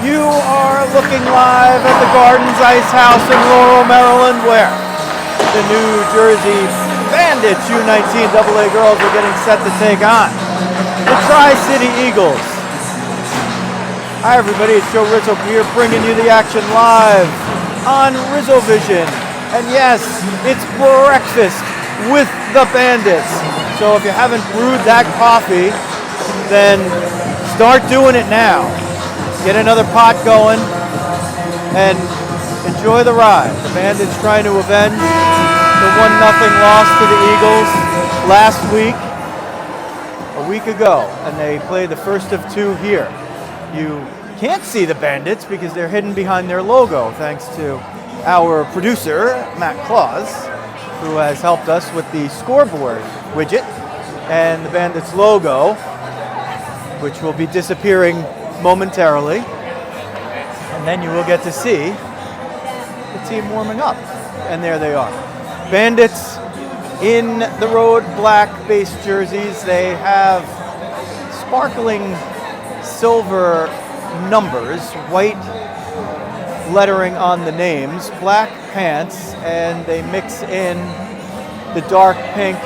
You are looking live at the Gardens Ice House in Laurel, Maryland, where the New Jersey Bandits U19 AA girls are getting set to take on the Tri-Cty Eagles. Hi everybody, it's Joe Rizzo here bringing you the action live on RizzoVision. And yes, it's Breakfast with the Bandits. So if you haven't brewed that coffee, then start doing it now. Get another pot going and enjoy the ride. The Bandits trying to avenge the 1-0 loss to the Eagles last week ago, and they played the first of two here. You can't see the Bandits because they're hidden behind their logo, thanks to our producer, Matt Claus, who has helped us with the scoreboard widget and the Bandits logo, which will be disappearing momentarily, and then you will get to see the team warming up. And there they are. Bandits in the road black base jerseys. They have sparkling silver numbers, white lettering on the names, black pants, and they mix in the dark pink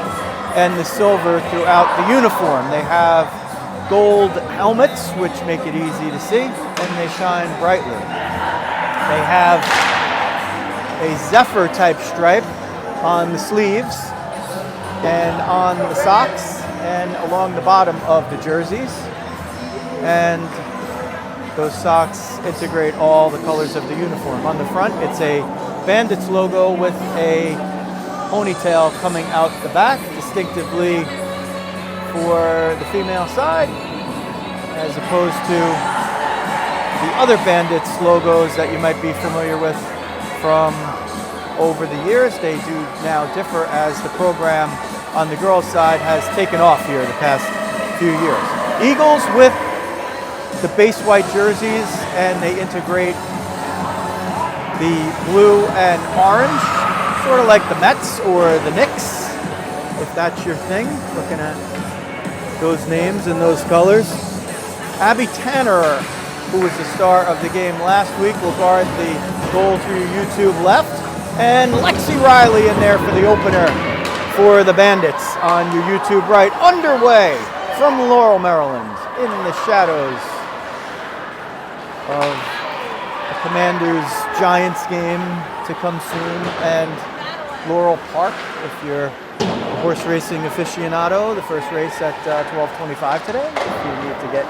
and the silver throughout the uniform. They have gold helmets, which make it easy to see, and they shine brightly. They have a zephyr type stripe on the sleeves and on the socks and along the bottom of the jerseys. And those socks integrate all the colors of the uniform. On the front, it's a Bandits logo with a ponytail coming out the back, distinctively for the female side, as opposed to the other Bandits logos that you might be familiar with from over the years. They do now differ as the program on the girls' side has taken off here the past few years. Eagles with the base white jerseys, and they integrate the blue and orange, sort of like the Mets or the Knicks, if that's your thing, looking at those names and those colors. Abby Tanner, who was the star of the game last week, will guard the goal to your YouTube left. And Lexi Riley in there for the opener for the Bandits on your YouTube right. Underway from Laurel, Maryland, in the shadows of the Commanders Giants game to come soon, and Laurel Park if you're a horse racing aficionado. The first race at 12:25 today, if you need to get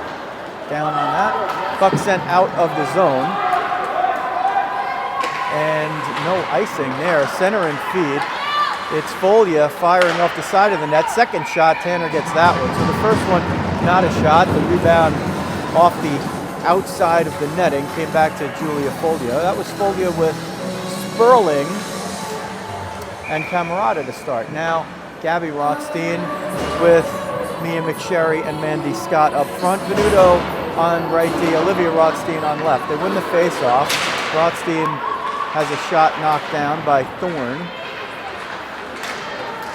down on that. Puck sent out of the zone. And no icing there. Center and feed. It's Folia firing off the side of the net. Second shot, Tanner gets that one. So the first one, not a shot. The rebound off the outside of the netting came back to Julia Folia. That was Folia with Sperling and Camerata to start. Now, Gabby Rothstein with Mia McSherry and Mandy Scott up front. Venuto on right D, Olivia Rothstein on left. They win the face-off. Rothstein has a shot knocked down by Thorne.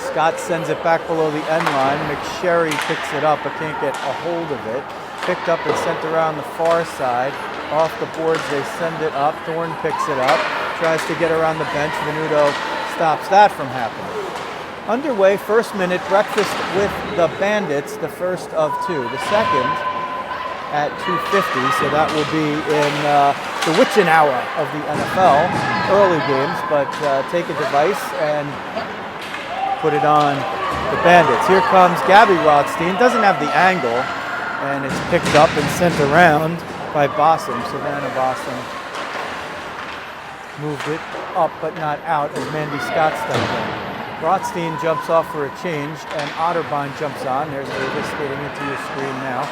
Scott sends it back below the end line. McSherry picks it up but can't get a hold of it. Picked up and sent around the far side. Off the boards, they send it up. Thorne picks it up, tries to get around the bench. Venuto stops that from happening. Underway, first minute, Breakfast with the Bandits, the first of two. The second at 2:50, so that will be in the witching hour of the NFL, early games, but take a device and put it on the Bandits. Here comes Gabby Rothstein, doesn't have the angle, and it's picked up and sent around by Bossum. Savannah Bossum moved it up but not out as Mandy Scott stepped in. Rothstein jumps off for a change, and Otterbein jumps on. There's Davis getting into your screen now.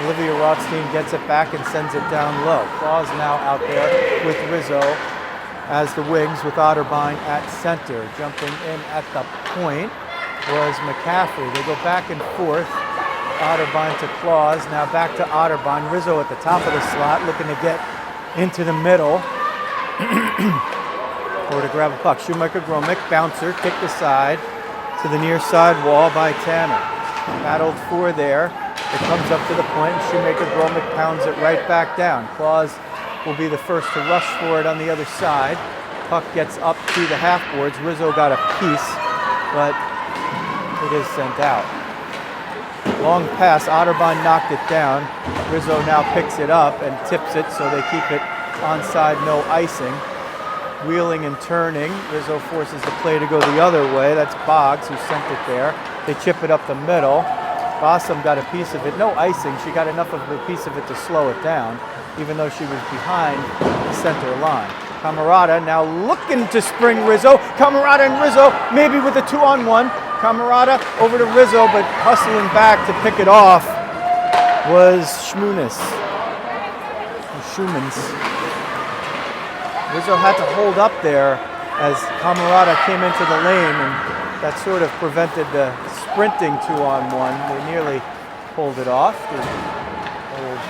Olivia Rothstein gets it back and sends it down low. Claus now out there with Rizzo as the wings with Otterbein at center. Jumping in at the point was McCaffrey. They go back and forth. Otterbein to Claus, now back to Otterbein. Rizzo at the top of the slot looking to get into the middle or to grab a puck. Shoemaker Gromick, bouncer, kicked aside to the near side wall by Tanner. Battled for there. It comes up to the point, and Shoemaker Gromick pounds it right back down. Claus will be the first to rush for it on the other side. Puck gets up to the half boards. Rizzo got a piece, but it is sent out. Long pass, Otterbein knocked it down. Rizzo now picks it up and tips it, so they keep it onside, no icing. Wheeling and turning, Rizzo forces the play to go the other way. That's Boggs who sent it there. They chip it up the middle. Bossum got a piece of it, no icing. She got enough of a piece of it to slow it down, even though she was behind the center line. Camerata now looking to spring Rizzo. Camerata and Rizzo, maybe with a 2-on-1. Camerata over to Rizzo, but hustling back to pick it off was Schumans. Rizzo had to hold up there as Camerata came into the lane, and that sort of prevented the sprinting 2-on-1. They nearly pulled it off. The old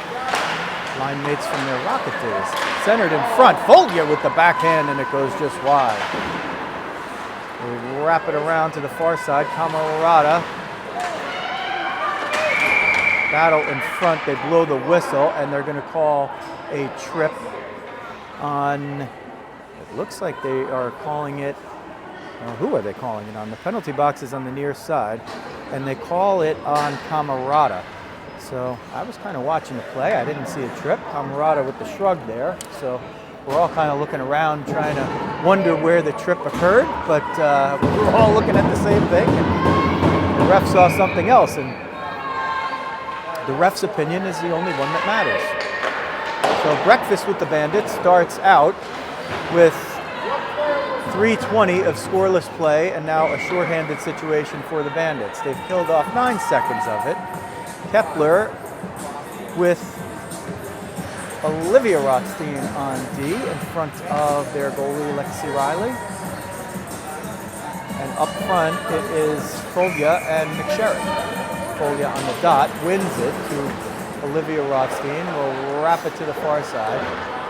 line mates from their Rocket days. Centered in front, Folia with the backhand, and it goes just wide. They wrap it around to the far side. Camerata battle in front. They blow the whistle, and they're going to call a trip on, it looks like they are calling it, well, who are they calling it on? The penalty box is on the near side, and they call it on Camerata. So I was kind of watching the play. I didn't see a trip. Camerata with the shrug there. So we're all kind of looking around trying to wonder where the trip occurred, but we were all looking at the same thing, and the ref saw something else, and the ref's opinion is the only one that matters. So Breakfast with the Bandits starts out with 3:20 of scoreless play, and now a shorthanded situation for the Bandits. They've killed off 9 seconds of it. Kepler with Olivia Rothstein on D in front of their goalie Lexi Riley. And up front it is Folia and McSherrick. Folia on the dot, wins it to Olivia Rothstein. Will wrap it to the far side.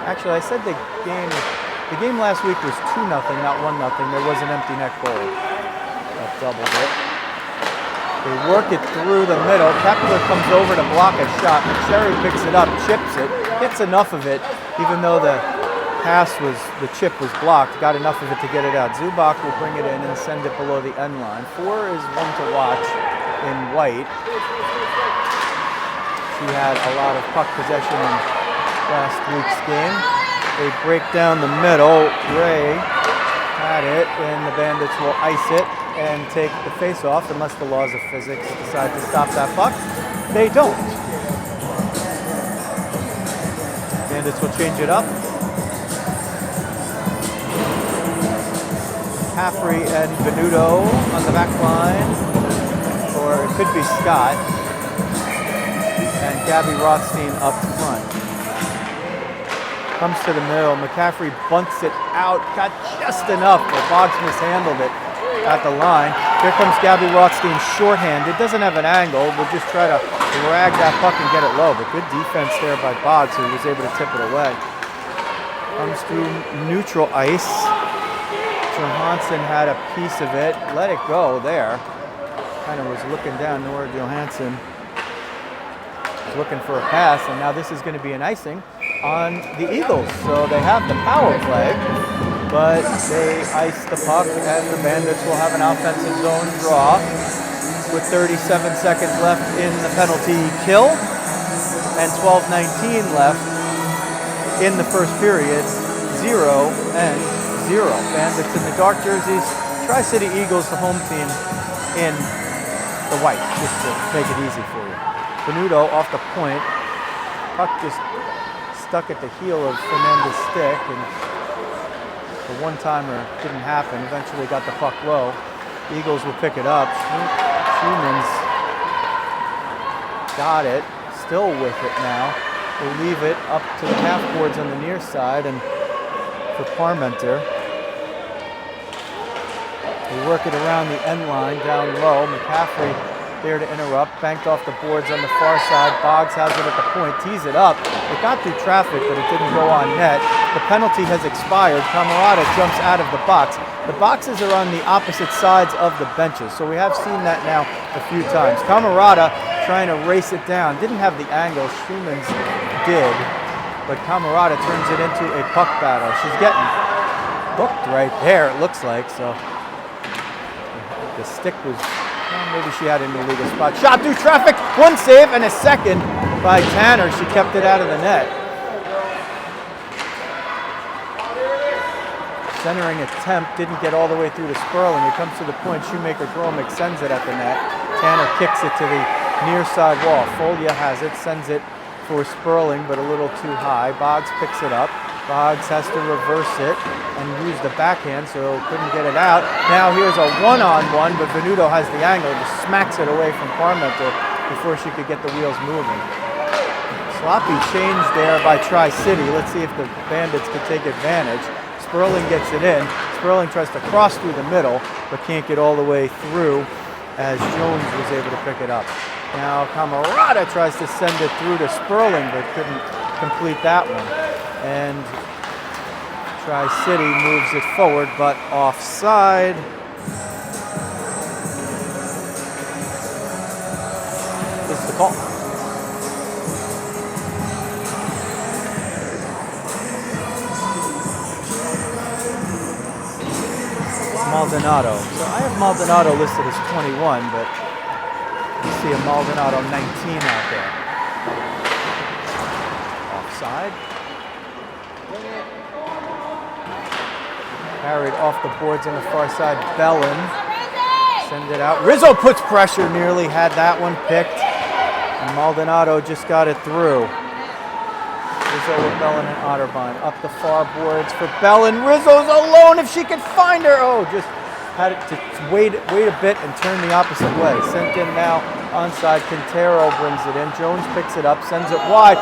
Actually, I said the game last week was 2-0, not 1-0. There was an empty net goal that doubled it. They work it through the middle. Kepler comes over to block a shot. McSherry picks it up, chips it, gets enough of it, even though the chip was blocked, got enough of it to get it out. Zubak will bring it in and send it below the end line. 4 is one to watch in white. She had a lot of puck possession in last week's game. They break down the middle. Ray had it, and the Bandits will ice it and take the face-off unless the laws of physics decide to stop that puck. They don't. Bandits will change it up. Caffrey and Venuto on the back line, or it could be Scott, and Gabby Rothstein up front. Comes to the middle. McCaffrey bunts it out, got just enough, but Boggs mishandled it at the line. Here comes Gabby Rothstein shorthanded. Doesn't have an angle. We'll just try to drag that puck and get it low, but good defense there by Boggs, who was able to tip it away. Comes through neutral ice. Johansson had a piece of it. Let it go there. Kind of was looking down. Nora Johansson was looking for a pass, and now this is going to be an icing on the Eagles. So they have the power play, but they ice the puck, and the Bandits will have an offensive zone draw with 37 seconds left in the penalty kill and 12:19 left in the first period. 0-0. Bandits in the dark jerseys, Tri-City Eagles, the home team, in the white, just to make it easy for you. Venuto off the point. Puck just stuck at the heel of Fernandez's stick, and the one-timer didn't happen. Eventually got the puck low. Eagles will pick it up. Schumans got it, still with it now. We'll leave it up to the half boards on the near side, and for Parmenter. They work it around the end line, down low. McCaffrey there to interrupt, banked off the boards on the far side. Boggs has it at the point, tees it up. It got through traffic, but it didn't go on net. The penalty has expired. Camerata jumps out of the box. The boxes are on the opposite sides of the benches, so we have seen that now a few times. Camerata trying to race it down. Didn't have the angle. Schumans did. but Camarada turns it into a puck battle. She's getting booked right there, it looks like, so the stick was, well, maybe she had an illegal spot. Shot through traffic, one save and a second by Tanner. She kept it out of the net. Centering attempt didn't get all the way through to Sperling. It comes to the point, Shoemaker-Gromick sends it at the net. Tanner kicks it to the near side wall. Folia has it, sends it for Sperling, but a little too high. Boggs picks it up. Boggs has to reverse it and use the backhand, so couldn't get it out. Now here's a one-on-one, but Venuto has the angle, just smacks it away from Parmenter before she could get the wheels moving. Sloppy change there by Tri-City. Let's see if the Bandits could take advantage. Sperling gets it in. Sperling tries to cross through the middle, but can't get all the way through as Jones was able to pick it up. Now Camarada tries to send it through to Sperling, but couldn't complete that one. And Tri-City moves it forward, but offside. Is the call. Maldonado. So I have Maldonado listed as 21, but you see a Maldonado 19 out there. Offside. Carried off the boards on the far side. Bellin. Send it out. Rizzo puts pressure, nearly had that one picked. And Maldonado just got it through. Rizzo with Bellin and Otterbein. Up the far boards for Bellin. Rizzo's alone if she could find her. Oh, just had it to wait a bit and turn the opposite way. Sent in now onside. Quintero brings it in. Jones picks it up, sends it wide.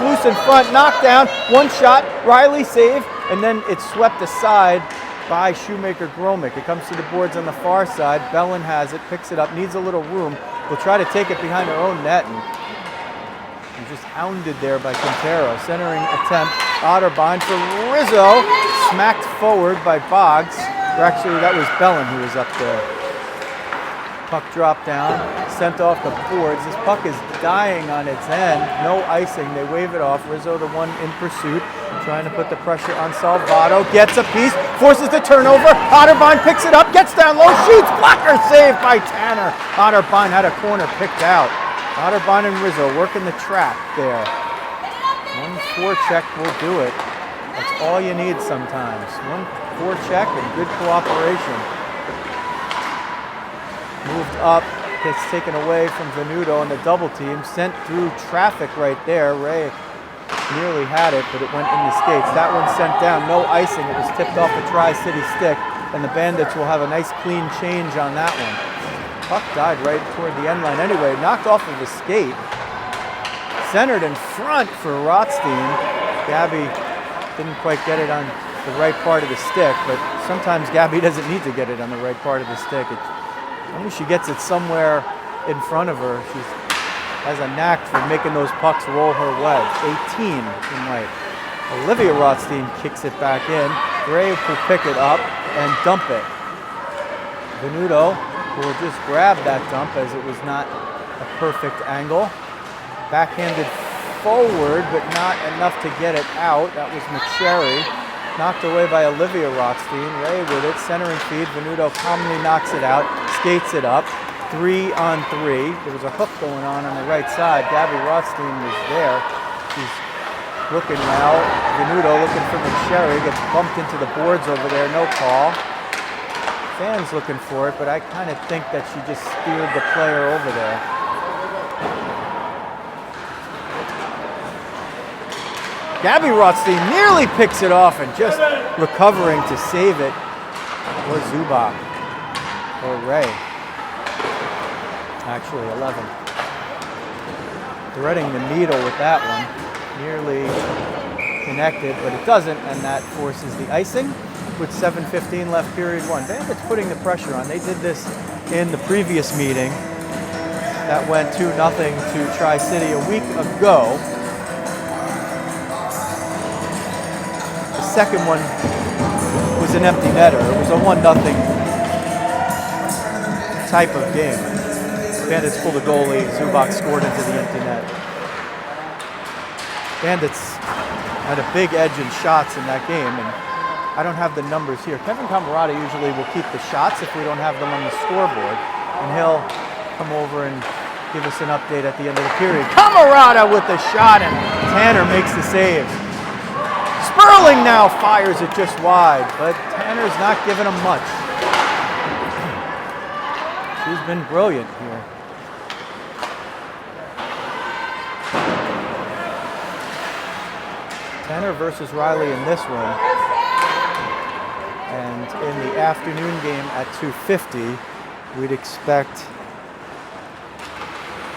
Loose in front, knockdown. One shot. Riley save, and then it's swept aside by Shoemaker-Gromick. It comes to the boards on the far side. Bellin has it, picks it up, needs a little room. Will try to take it behind her own net, and just hounded there by Quintero. Centering attempt, Otterbein for Rizzo, smacked forward by Boggs. Or actually, that was Bellin who was up there. Puck dropped down, sent off the boards. This puck is dying on its end. No icing, they wave it off. Rizzo, the one in pursuit, trying to put the pressure on Salvato. Gets a piece, forces the turnover. Otterbein picks it up, gets down low, shoots, blocker saved by Tanner. Otterbein had a corner picked out. Otterbein and Rizzo working the track there. One forecheck will do it. That's all you need sometimes. One forecheck and good cooperation. Moved up, gets taken away from Venuto and the double team. Sent through traffic right there. Ray nearly had it, but it went in the skates. That one sent down, no icing. It was tipped off a Tri-City stick, and the Bandits will have a nice clean change on that one. Puck died right toward the end line anyway, knocked off of the skate. Centered in front for Rothstein. Gabby didn't quite get it on the right part of the stick, but sometimes Gabby doesn't need to get it on the right part of the stick. As long as she gets it somewhere in front of her, she has a knack for making those pucks roll her way. 18 in white. Olivia Rothstein kicks it back in. Gray will pick it up and dump it. Venuto will just grab that dump as it was not a perfect angle. Backhanded forward, but not enough to get it out. That was McSherry. Knocked away by Olivia Rothstein. Ray with it, centering feed. Venuto calmly knocks it out, skates it up. 3-on-3. There was a hook going on the right side. Gabby Rothstein was there. She's looking now. Venuto looking for McSherry. Gets bumped into the boards over there. No call. Fans looking for it, but I kind of think that she just steered the player over there. Gabby Rothstein nearly picks it off and just recovering to save it. Or Zubak. Or Ray. Actually 11. Threading the needle with that one. Nearly connected, but it doesn't, and that forces the icing with 7:15 left, period one. Bandits putting the pressure on. They did this in the previous meeting. That went 2-0 to Tri-City a week ago. The second one was an empty netter. It was a 1-0 type of game. Bandits pulled a goalie, Zubak scored into the empty net. Bandits had a big edge in shots in that game, and I don't have the numbers here. Kevin Camerata usually will keep the shots if we don't have them on the scoreboard, and he'll come over and give us an update at the end of the period. Camerata with the shot, and Tanner makes the save. Sperling now fires it just wide, but Tanner's not giving him much. She's been brilliant here. Tanner versus Riley in this one. And in the afternoon game at 2:50, we'd expect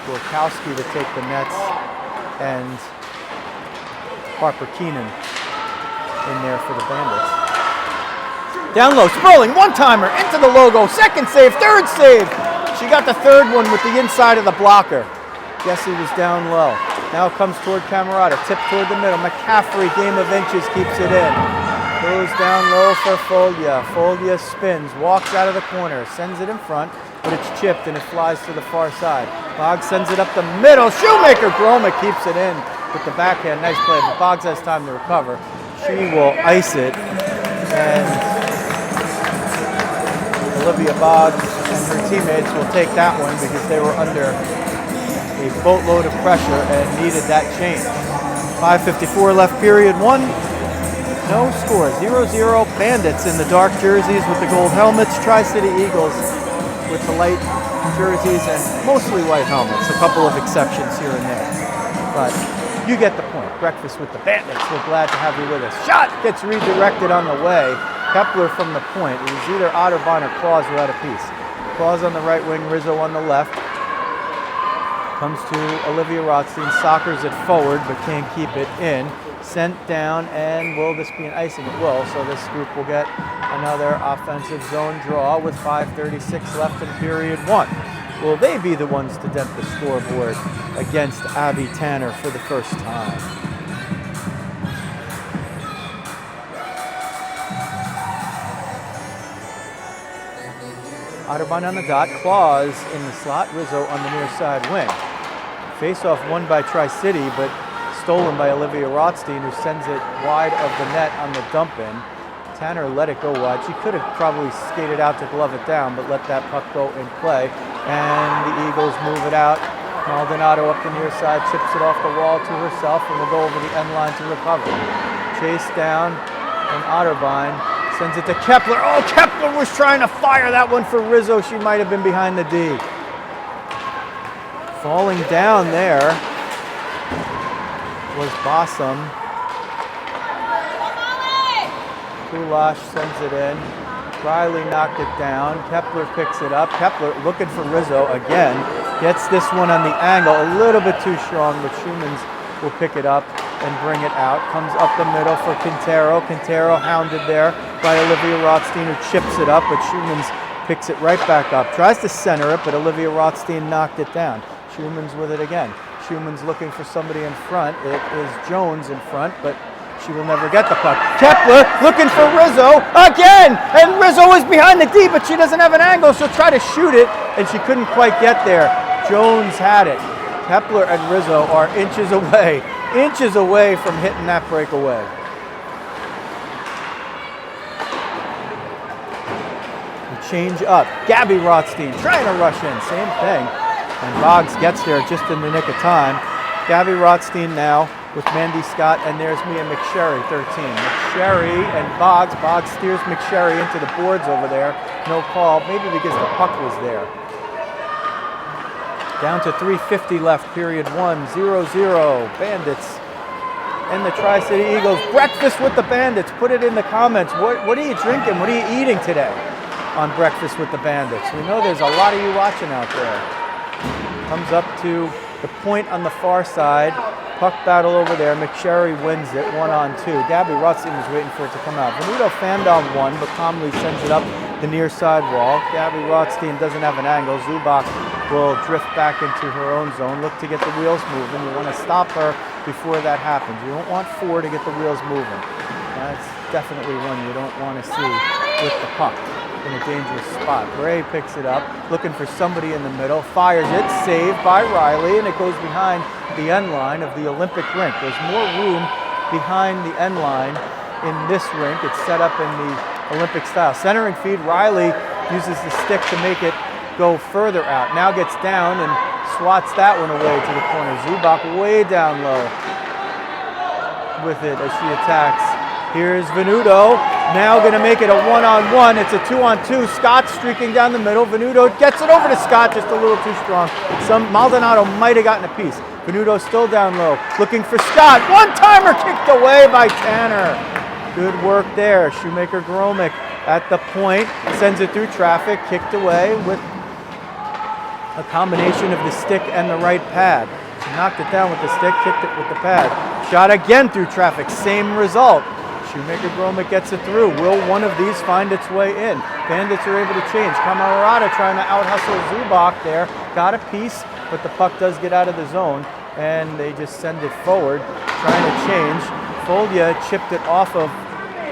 Gorkowski to take the nets and Harper Keenan in there for the Bandits. Down low, Sperling, one-timer, into the logo, second save, third save. She got the third one with the inside of the blocker. Jesse was down low. Now comes toward Camerata, tip toward the middle. McCaffrey, game of inches, keeps it in. Goes down low for Foglia. Foglia spins, walks out of the corner, sends it in front, but it's chipped and it flies to the far side. Boggs sends it up the middle. Shoemaker Groma keeps it in with the backhand. Nice play, but Boggs has time to recover. She will ice it, and Olivia Boggs and her teammates will take that one because they were under a boatload of pressure and needed that change. 5:54 left, period one. No score, 0-0 Bandits in the dark jerseys with the gold helmets. Tri-City Eagles with the light jerseys and mostly white helmets. A couple of exceptions here and there. But you get the point. Breakfast with the Bandits. We're glad to have you with us. Shot gets redirected on the way. Kepler from the point. It was either Otterbein or Claus without a piece. Claus on the right wing, Rizzo on the left. Comes to Olivia Rothstein, soccers it forward, but can't keep it in. Sent down, and will this be an icing? It will, so this group will get another offensive zone draw with 5:36 left in period one. Will they be the ones to dent the scoreboard against Abby Tanner for the first time? Otterbein on the dot, Claus in the slot, Rizzo on the near side wing. Face-off won by Tri-City, but stolen by Olivia Rothstein, who sends it wide of the net on the dump-in. Tanner let it go wide. She could have probably skated out to glove it down, but let that puck go in play. And the Eagles move it out. Maldonado up the near side, chips it off the wall to herself, and will go over the end line to recover. Chase down, and Otterbein sends it to Kepler. Oh, Kepler was trying to fire that one for Rizzo. She might have been behind the D. Falling down there was Bossum. Kulash sends it in. Riley knocked it down. Kepler picks it up. Kepler looking for Rizzo again. Gets this one on the angle. A little bit too strong, but Schumans will pick it up and bring it out. Comes up the middle for Quintero. Quintero hounded there by Olivia Rothstein, who chips it up, but Schumans picks it right back up. Tries to center it, but Olivia Rothstein knocked it down. Schumans with it again. Schumans looking for somebody in front. It is Jones in front, but she will never get the puck. Kepler looking for Rizzo again, and Rizzo is behind the D, but she doesn't have an angle. She'll try to shoot it, and she couldn't quite get there. Jones had it. Kepler and Rizzo are inches away from hitting that breakaway. Change up. Gabby Rothstein trying to rush in. Same thing. And Boggs gets there just in the nick of time. Gabby Rothstein now with Mandy Scott, and there's Mia McSherry, 13. McSherry and Boggs. Boggs steers McSherry into the boards over there. No call, maybe because the puck was there. Down to 3:50 left, period one, 0-0. Bandits and the Tri-City Eagles. Breakfast with the Bandits. Put it in the comments. What are you drinking? What are you eating today on Breakfast with the Bandits? We know there's a lot of you watching out there. Comes up to the point on the far side. Puck battle over there. McSherry wins it 1-on-2. Gabby Rothstein was waiting for it to come out. Venuto Fandom won, but calmly sends it up the near side wall. Gabby Rothstein doesn't have an angle. Zubak will drift back into her own zone. Look to get the wheels moving. You want to stop her before that happens. You don't want four to get the wheels moving. That's definitely one you don't want to see with the puck in a dangerous spot. Bray picks it up, looking for somebody in the middle, fires it, saved by Riley, and it goes behind the end line of the Olympic rink. There's more room behind the end line in this rink. It's set up in the Olympic style. Centering feed, Riley uses the stick to make it go further out. Now gets down and swats that one away to the corner. Zubak way down low with it as she attacks. Here's Venuto, now going to make it a one-on-one. It's a two-on-two. Scott streaking down the middle. Venuto gets it over to Scott, just a little too strong. Maldonado might have gotten a piece. Venuto still down low, looking for Scott. One-timer kicked away by Tanner. Good work there. Shoemaker Gromick at the point, sends it through traffic, kicked away with a combination of the stick and the right pad. She knocked it down with the stick, kicked it with the pad. Shot again through traffic, same result. Shoemaker Gromick gets it through. Will one of these find its way in? Bandits are able to change. Camarada trying to out-hustle Zubak there. Got a piece, but the puck does get out of the zone, and they just send it forward, trying to change. Folia chipped it off of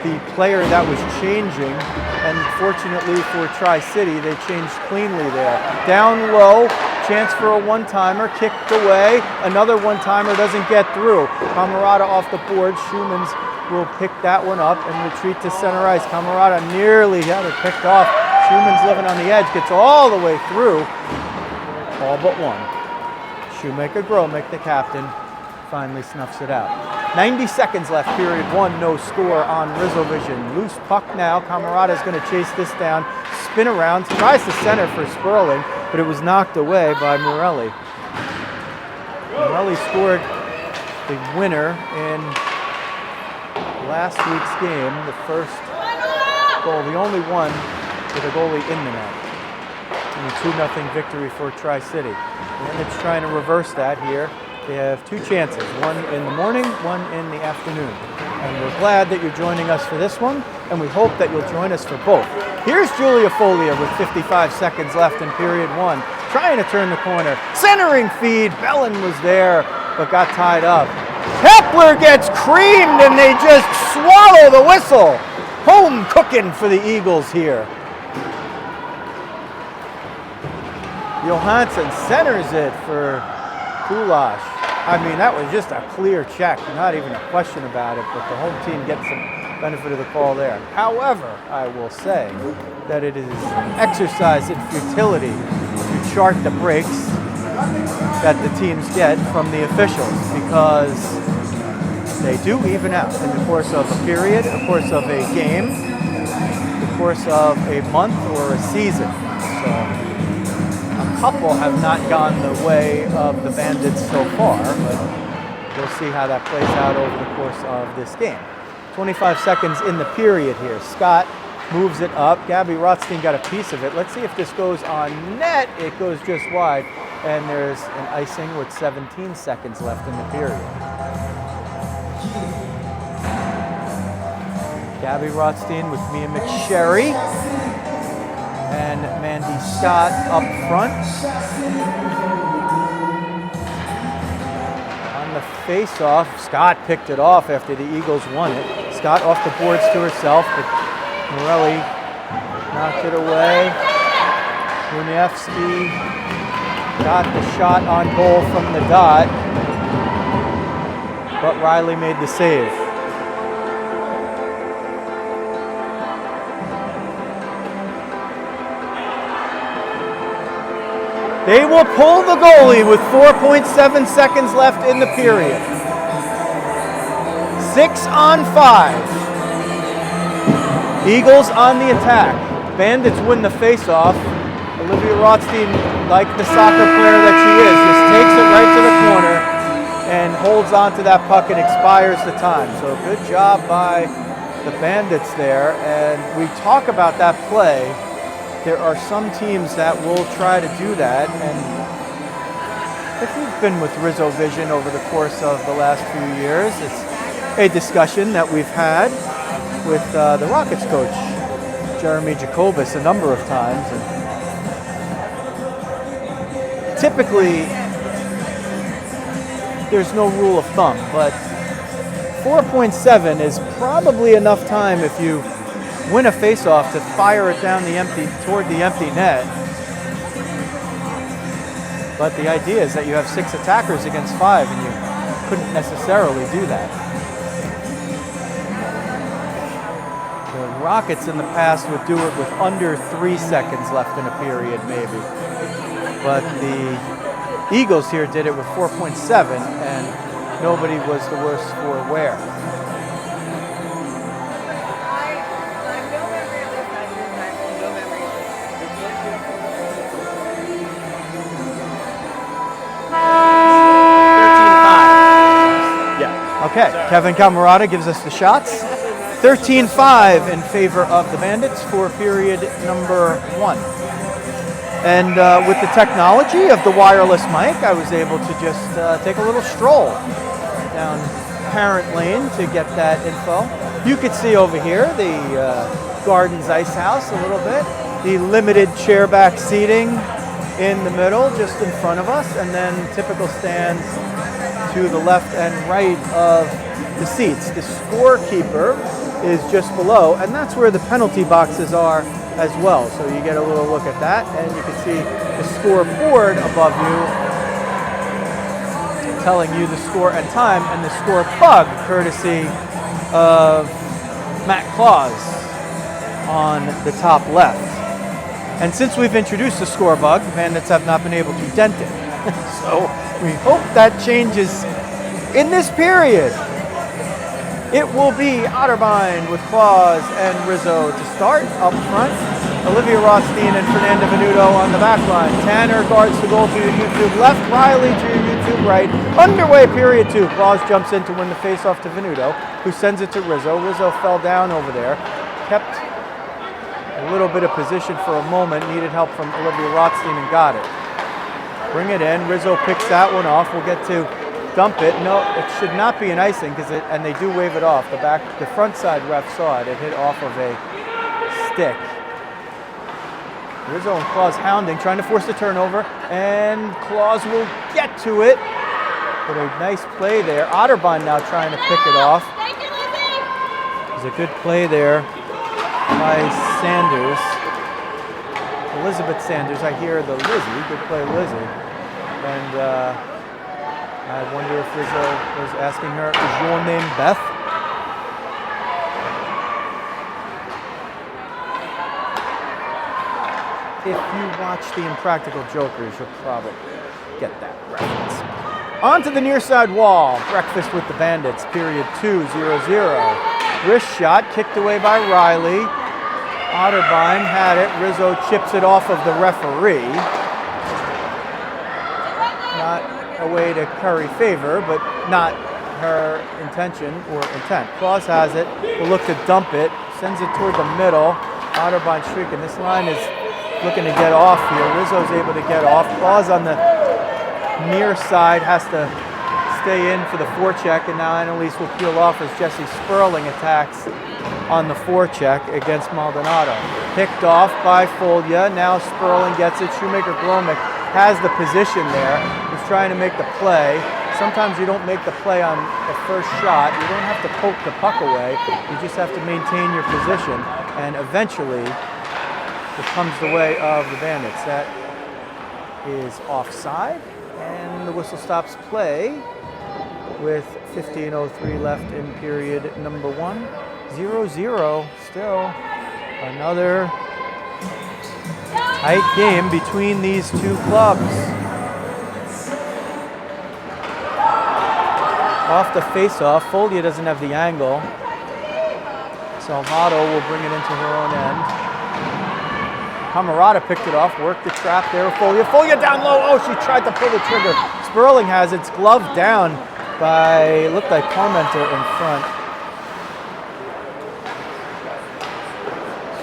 the player that was changing, and fortunately for Tri-City, they changed cleanly there. Down low, chance for a one-timer, kicked away. Another one-timer doesn't get through. Camarada off the board. Schumann's will pick that one up and retreat to center ice. Camarada nearly had it picked off. Schumann's living on the edge, gets all the way through. All but one. Shoemaker Gromick, the captain, finally snuffs it out. 90 seconds left, period one, no score on RizzoVision. Loose puck now. Camarada's going to chase this down, spin around, tries to center for Sperling, but it was knocked away by Morelli. Morelli scored the winner in last week's game, the first goal, the only one with a goalie in the net. And a 2-0 victory for Tri-City. And it's trying to reverse that here. They have two chances, one in the morning, one in the afternoon. And we're glad that you're joining us for this one, and we hope that you'll join us for both. Here's Julia Folia with 55 seconds left in period one, trying to turn the corner. Centering feed, Bellin was there, but got tied up. Kepler gets creamed, and they just swallow the whistle. Home cooking for the Eagles here. Johansson centers it for Kulash. I mean, that was just a clear check, not even a question about it, but the home team gets some benefit of the call there. However, I will say that it is an exercise in futility to chart the breaks that the teams get from the officials, because they do even out in the course of a period, the course of a game, the course of a month or a season. So a couple have not gone the way of the Bandits so far, but we'll see how that plays out over the course of this game. 25 seconds in the period here. Scott moves it up. Gabby Rothstein got a piece of it. Let's see if this goes on net. It goes just wide, and there's an icing with 17 seconds left in the period. Gabby Rothstein with Mia McSherry and Mandy Scott up front. On the face-off, Scott picked it off after the Eagles won it. Scott off the boards to herself, but Morelli knocked it away. Bruniewski got the shot on goal from the dot, but Riley made the save. They will pull the goalie with 4.7 seconds left in the period. 6-on-5. Eagles on the attack. Bandits win the face-off. Olivia Rothstein, like the soccer player that she is, just takes it right to the corner and holds on to that puck and expires the time. So good job by the Bandits there. And we talk about that play. There are some teams that will try to do that, and if you've been with RizzoVision over the course of the last few years, it's a discussion that we've had with the Rockets coach, Jeremy Jacobus, a number of times. And typically, there's no rule of thumb, but 4.7 is probably enough time if you win a face-off to fire it down toward the empty net. But the idea is that you have 6 attackers against 5, and you couldn't necessarily do that. Rockets in the past would do it with under 3 seconds left in a period, maybe. But the Eagles here did it with 4.7, and nobody was the worse for wear. Okay, Kevin Camerata gives us the shots. 13-5 in favor of the Bandits for period number 1. And with the technology of the wireless mic, I was able to just take a little stroll down Parent Lane to get that info. You could see over here the Gardens Ice House a little bit, the limited chairback seating in the middle just in front of us, and then typical stands to the left and right of the seats. The scorekeeper is just below, and that's where the penalty boxes are as well. So you get a little look at that, and you can see the scoreboard above you telling you the score and time, and the score bug courtesy of Matt Claus on the top left. And since we've introduced the score bug, the Bandits have not been able to dent it. So we hope that changes in this period. It will be Otterbein with Claus and Rizzo to start up front. Olivia Rothstein and Fernanda Venuto on the back line. Tanner guards the goal to your YouTube left. Riley to your YouTube right. Underway period 2. Claus jumps in to win the faceoff to Venuto, who sends it to Rizzo. Rizzo fell down over there. Kept a little bit of position for a moment. Needed help from Olivia Rothstein and got it. Bring it in. Rizzo picks that one off. We'll get to dump it. No, it should not be an icing and they do wave it off. The front side ref saw it. It hit off of a stick. Rizzo and Claus hounding, trying to force the turnover, and Claus will get to it. But a nice play there. Otterbein now trying to pick it off. There's a good play there by Sanders. Elizabeth Sanders, I hear the Lizzie, good play Lizzie. And I wonder if Rizzo was asking her, is your name Beth? If you watch The Impractical Jokers, you'll probably get that reference. On to the near side wall. Breakfast with the Bandits, period 2, 0-0. Wrist shot, kicked away by Riley. Otterbein had it. Rizzo chips it off of the referee. Not a way to curry favor, but not her intention or intent. Claus has it. Will look to dump it. Sends it toward the middle. Otterbein streaking. This line is looking to get off here. Rizzo's able to get off. Claus on the near side has to stay in for the forecheck, and now Annalise will peel off as Jesse Sperling attacks on the forecheck against Maldonado. Picked off by Folia. Now Sperling gets it. Shoemaker Glomick has the position there. He's trying to make the play. Sometimes you don't make the play on the first shot. You don't have to poke the puck away. You just have to maintain your position, and eventually it comes the way of the Bandits. That is offside, and the whistle stops play with 15:03 left in period number 1. 0-0, still another tight game between these two clubs. Off the face-off, Folia doesn't have the angle. Salvato will bring it into her own end. Camerata picked it off, worked the trap there. Folia down low. Oh, she tried to pull the trigger. Sperling has its glove down by, looked like Parmenter in front.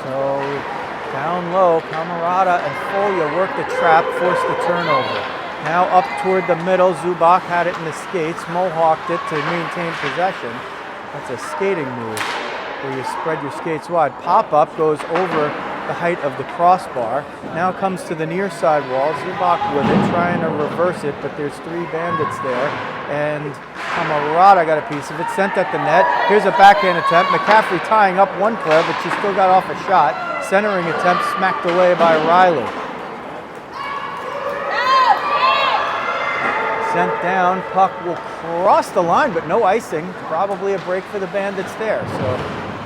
So down low, Camerata and Folia worked the trap, forced the turnover. Now up toward the middle, Zubak had it in the skates, mohawked it to maintain possession. That's a skating move where you spread your skates wide. Pop-up goes over the height of the crossbar. Now comes to the near side wall. Zubak with it, trying to reverse it, but there's 3 Bandits there. And Camerata got a piece of it, sent at the net. Here's a backhand attempt. McCaffrey tying up one player, but she still got off a shot. Centering attempt smacked away by Riley. Sent down, puck will cross the line, but no icing. Probably a break for the Bandits there. So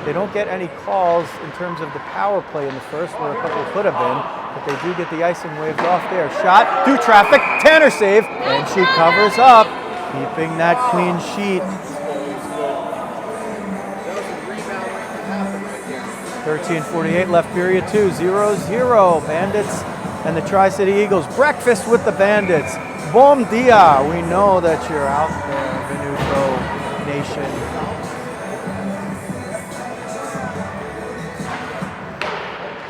They don't get any calls in terms of the power play in the first, where a couple could have been, but they do get the icing waved off there. Shot through traffic, Tanner save, and she covers up, keeping that clean sheet. 13:48 left period 2, 0-0. Bandits and the Tri-City Eagles. Breakfast with the Bandits. Bom dia. We know that you're out there, Venuto Nation.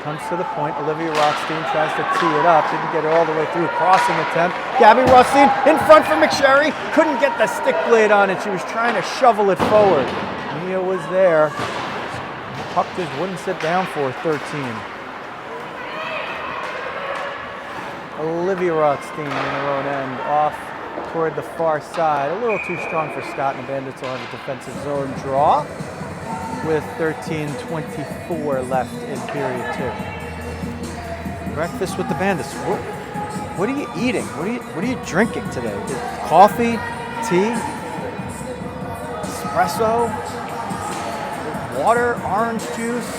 Comes to the point. Olivia Rothstein tries to tee it up. Didn't get it all the way through. Crossing attempt. Gabby Rothstein in front for McSherry. Couldn't get the stick blade on it. She was trying to shovel it forward. Mia was there. Puck just wouldn't sit down for 13. Olivia Rothstein in her own end, off toward the far side. A little too strong for Scott, and the Bandits will have a defensive zone draw with 13:24 left in period 2. Breakfast with the Bandits. What are you eating? What are you drinking today? Coffee? Tea? Espresso? Water, orange juice.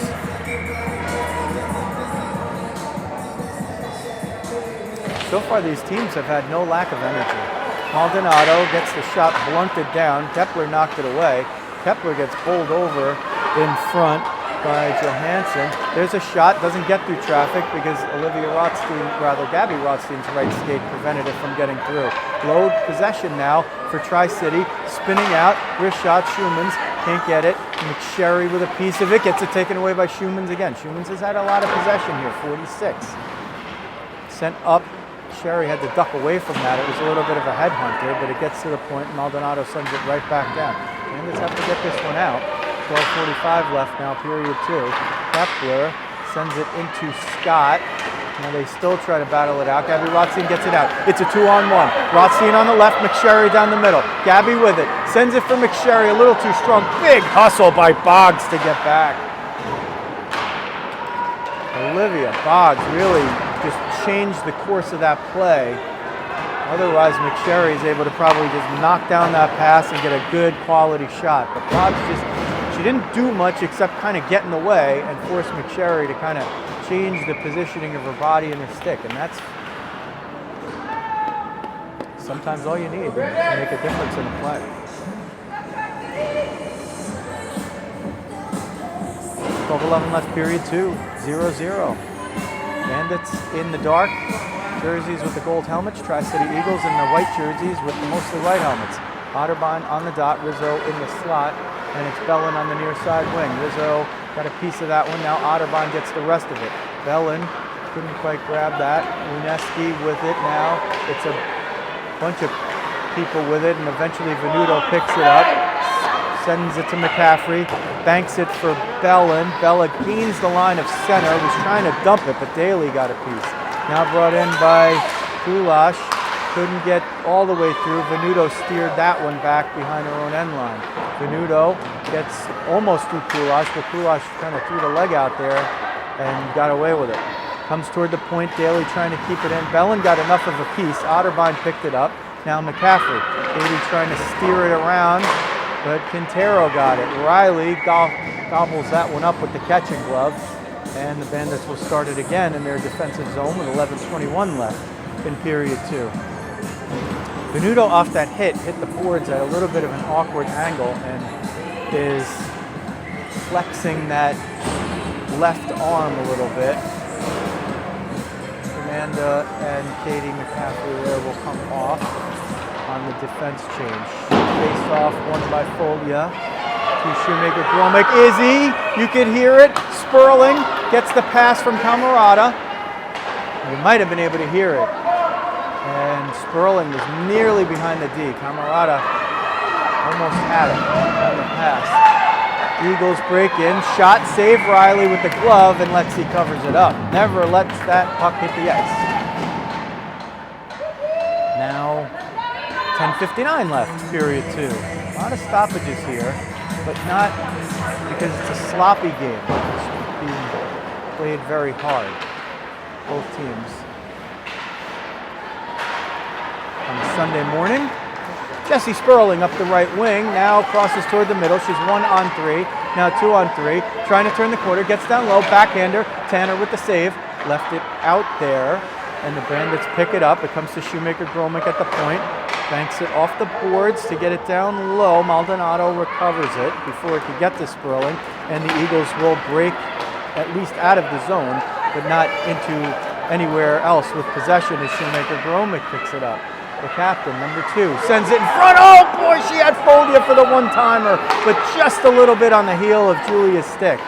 So far, these teams have had no lack of energy. Maldonado gets the shot blunted down. Kepler knocked it away. Kepler gets bowled over in front by Johansson. There's a shot, doesn't get through traffic because Gabby Rothstein's right skate prevented it from getting through. Low possession now for Tri-City. Spinning out, wrist shot, Schumans. Can't get it. McSherry with a piece of it. Gets it taken away by Schumans again. Schumans has had a lot of possession here, 46. Sent up. McSherry had to duck away from that. It was a little bit of a headhunter, but it gets to the point. Maldonado sends it right back down. Bandits have to get this one out. 12:45 left now, period 2. Kepler sends it into Scott. Now they still try to battle it out. Gabby Rothstein gets it out. It's a 2-on-1. Rothstein on the left, McSherry down the middle. Gabby with it. Sends it for McSherry, a little too strong. Big hustle by Boggs to get back. Olivia Boggs really just changed the course of that play. Otherwise, McSherry is able to probably just knock down that pass and get a good quality shot. But Boggs she didn't do much except kind of get in the way and force McSherry to kind of change the positioning of her body and her stick, and that's sometimes all you need to make a difference in a play. 12:11 left, period 2, 0-0. Bandits in the dark jerseys with the gold helmets, Tri-City Eagles in the white jerseys with mostly white helmets. Otterbein on the dot, Rizzo in the slot, and it's Bellin on the near side wing. Rizzo got a piece of that one. Now Otterbein gets the rest of it. Bellin couldn't quite grab that. Uneski with it now. It's a bunch of people with it, and eventually Venuto picks it up, sends it to McCaffrey, banks it for Bellin. Bella gains the line of center, was trying to dump it, but Daly got a piece. Now brought in by Kulash. Couldn't get all the way through. Venuto steered that one back behind her own end line. Venuto gets almost through Kulash, but Kulash kind of threw the leg out there and got away with it. Comes toward the point, Daly trying to keep it in. Bellin got enough of a piece. Otterbein picked it up. Now McCaffrey. Daly trying to steer it around, but Quintero got it. Riley gobbles that one up with the catching glove, and the Bandits will start it again in their defensive zone with 11:21 left in period 2. Venuto off that hit the boards at a little bit of an awkward angle and is flexing that left arm a little bit. Amanda and Katie McCaffrey there will come off on the defense change. Face off, won by Folia. To Shoemaker Gromick. Izzy, you can hear it. Sperling gets the pass from Camerata. You might have been able to hear it. And Sperling was nearly behind the D. Camerata almost had it on the pass. Eagles break in, shot, save Riley with the glove, and Lexi covers it up. Never lets that puck hit the ice. Now 10:59 left, period 2. A lot of stoppages here, but not because it's a sloppy game. It's being played very hard, both teams. On a Sunday morning, Jessie Sperling up the right wing, now crosses toward the middle. She's 1 on 3, now 2 on 3. Trying to turn the corner, gets down low, backhander. Tanner with the save, left it out there. And the Bandits pick it up. It comes to Shoemaker Gromick at the point. Banks it off the boards to get it down low. Maldonado recovers it before it could get to Sperling. And the Eagles will break at least out of the zone, but not into anywhere else with possession as Shoemaker Gromick picks it up. The captain, number 2, sends it in front. Oh boy, she had Folia for the one-timer, but just a little bit on the heel of Julia's stick.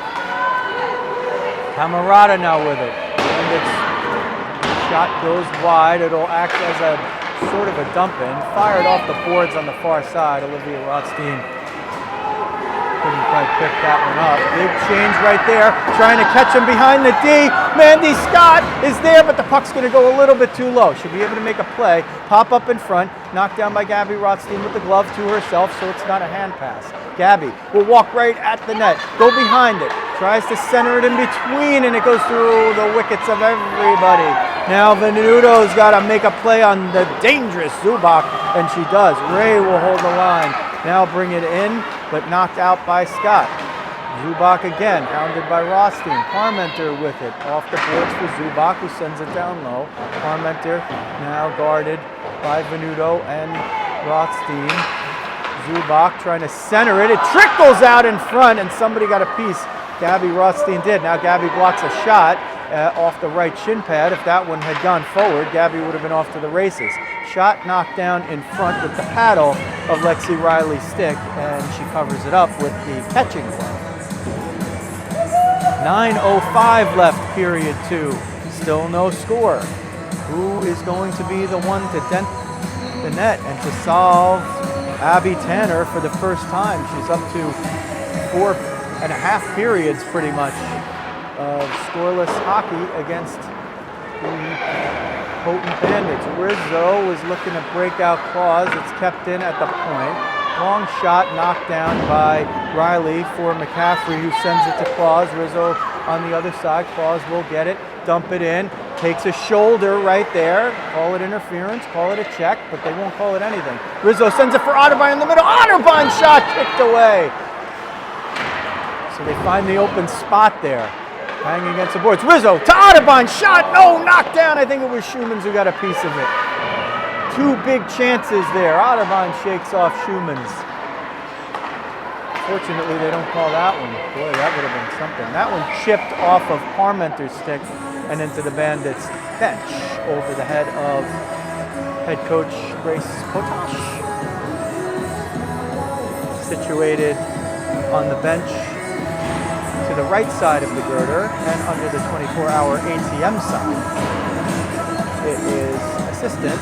Camarada now with it. And its shot goes wide. It'll act as a sort of a dump-in. Fired off the boards on the far side. Olivia Rothstein couldn't quite pick that one up. Big change right there. Trying to catch him behind the D. Mandy Scott is there, but the puck's going to go a little bit too low. She'll be able to make a play. Pop up in front. Knocked down by Gabby Rothstein with the glove to herself, so it's not a hand pass. Gabby will walk right at the net. Go behind it. Tries to center it in between, and it goes through the wickets of everybody. Now Venuto's got to make a play on the dangerous Zubak, and she does. Ray will hold the line. Now bring it in, but knocked out by Scott. Zubak again, hounded by Rothstein. Parmenter with it. Off the boards for Zubak, who sends it down low. Parmenter now guarded by Venuto and Rothstein. Zubak trying to center it. It trickles out in front, and somebody got a piece. Gabby Rothstein did. Now Gabby blocks a shot off the right shin pad. If that one had gone forward, Gabby would have been off to the races. Shot knocked down in front with the paddle of Lexi Riley's stick, and she covers it up with the catching play. 9:05 left, period 2. Still no score. Who is going to be the one to dent the net and to solve Abby Tanner for the first time? She's up to 4.5 periods pretty much of scoreless hockey against the potent Bandits. Rizzo is looking to break out Claus. It's kept in at the point. Long shot knocked down by Riley for McCaffrey, who sends it to Claus. Rizzo on the other side. Claus will get it, dump it in, takes a shoulder right there. Call it interference, call it a check, but they won't call it anything. Rizzo sends it for Otterbein in the middle. Otterbein shot kicked away. So they find the open spot there, hanging against the boards. Rizzo to Otterbein, shot, no, knocked down. I think it was Schumans who got a piece of it. 2 big chances there. Otterbein shakes off Schumans. Fortunately, they don't call that one. Boy, that would have been something. That one chipped off of Parmenter's stick and into the Bandits' bench over the head of head coach Grace Potash. Situated on the bench to the right side of the girder and under the 24-hour ATM sign, it is assistant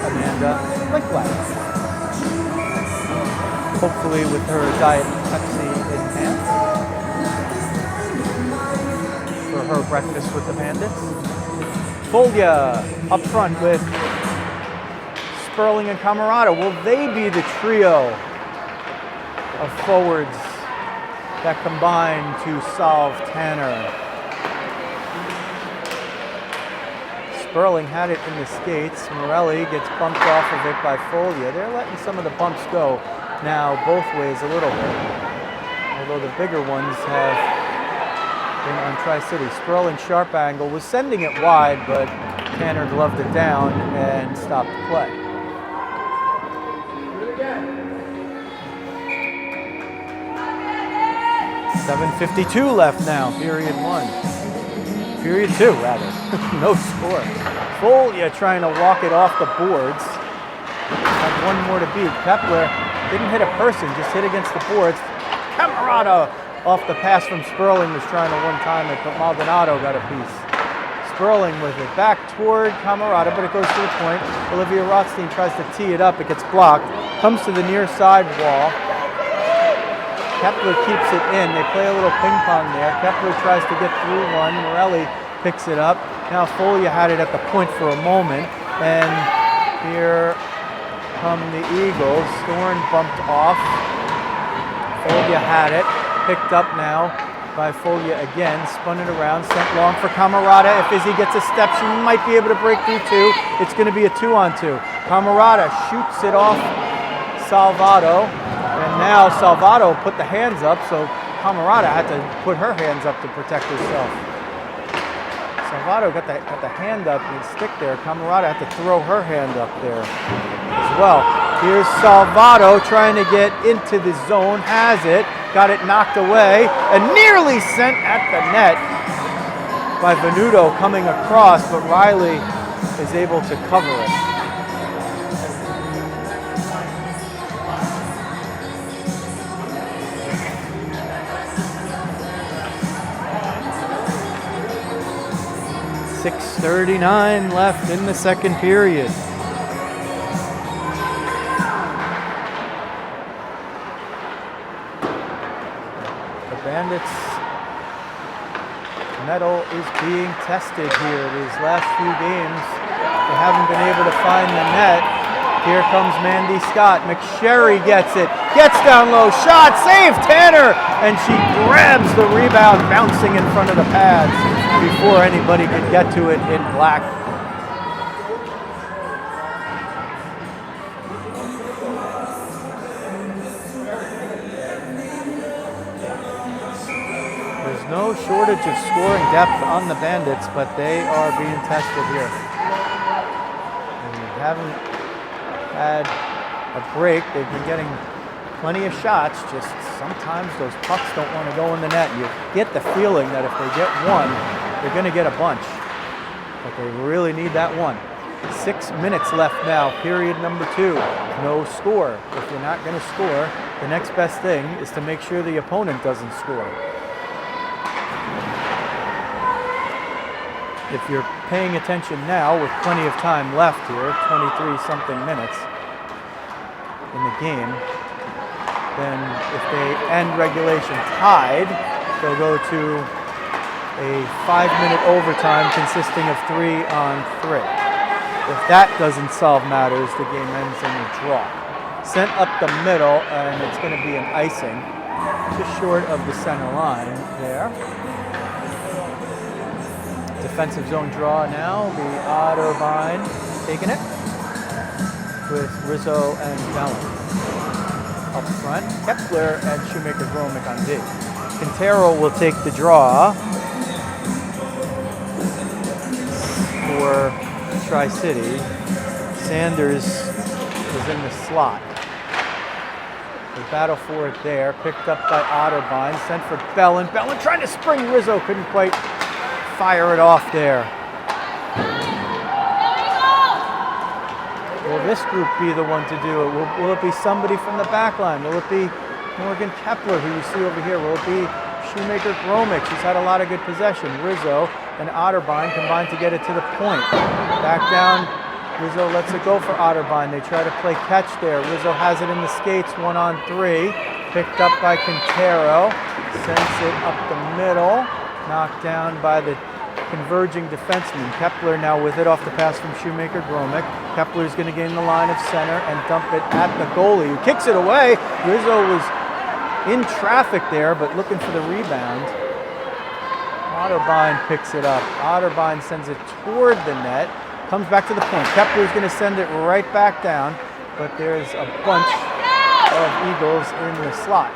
Amanda Linklater. Hopefully with her Diet Pepsi in hand for her Breakfast with the Bandits. Folia up front with Sperling and Camarada. Will they be the trio of forwards that combine to solve Tanner? Sperling had it in the skates. Morelli gets bumped off of it by Folia. They're letting some of the bumps go now both ways a little bit, although the bigger ones have been on Tri-City. Sperling sharp angle was sending it wide, but Tanner gloved it down and stopped play. .752 left now, period 1. Period 2, rather. No score. Folia trying to walk it off the boards. Had one more to beat. Kepler didn't hit a person, just hit against the boards. Camarada off the pass from Sperling was trying to one-time it, but Maldonado got a piece. Sperling with it back toward Camarada, but it goes to the point. Olivia Rothstein tries to tee it up. It gets blocked. Comes to the near side wall. Kepler keeps it in. They play a little ping pong there. Kepler tries to get through one. Morelli picks it up. Now Folia had it at the point for a moment. And here come the Eagles. Thorne bumped off. Folia had it. Picked up now by Folia again. Spun it around. Sent long for Camarada. If Izzy gets a step, she might be able to break through 2. It's going to be a 2-on-2. Camarada shoots it off Salvato. And now Salvato put the hands up, so Camarada had to put her hands up to protect herself. Salvato got the hand up and stick there. Camarada had to throw her hand up there as well. Here's Salvato trying to get into the zone, has it, got it knocked away, and nearly sent at the net by Venuto coming across, but Riley is able to cover it. .6:39 left in the second period. The Bandits' mettle is being tested here. These last few games, they haven't been able to find the net. Here comes Mandy Scott. McSherry gets it, gets down low, shot, save Tanner, and she grabs the rebound, bouncing in front of the pads before anybody could get to it in black. There's no shortage of scoring depth on the Bandits, but they are being tested here. And they haven't had a break. They've been getting plenty of shots, just sometimes those pucks don't want to go in the net. You get the feeling that if they get one, they're going to get a bunch. But they really need that one. 6 minutes left now, period number 2. No score. If you're not going to score, the next best thing is to make sure the opponent doesn't score. If you're paying attention now, with plenty of time left here, 23-something minutes in the game, then if they end regulation tied, they'll go to a 5-minute overtime consisting of 3-on-3. If that doesn't solve matters, the game ends in a draw. Sent up the middle, and it's going to be an icing, just short of the center line there. Defensive zone draw now, the Otterbein taking it with Rizzo and Bellin. Up front, Kepler and Shoemaker-Gromick on D. Quintero will take the draw for Tri-City. Sanders is in the slot. They battle for it there, picked up by Otterbein, sent for Bellin. Bellin trying to spring Rizzo, couldn't quite fire it off there. Will this group be the one to do it? Will it be somebody from the back line? Will it be Morgan Kepler, who you see over here? Will it be Shoemaker-Gromick? She's had a lot of good possession. Rizzo and Otterbein combined to get it to the point. Back down, Rizzo lets it go for Otterbein. They try to play catch there. Rizzo has it in the skates, 1-on-3. Picked up by Quintero. Sends it up the middle. Knocked down by the converging defenseman. Kepler now with it off the pass from Shoemaker-Gromick. Kepler's going to gain the line of center and dump it at the goalie, who kicks it away. Rizzo was in traffic there, but looking for the rebound. Otterbein picks it up. Otterbein sends it toward the net. Comes back to the point. Kepler's going to send it right back down, but there's a bunch of Eagles in the slot.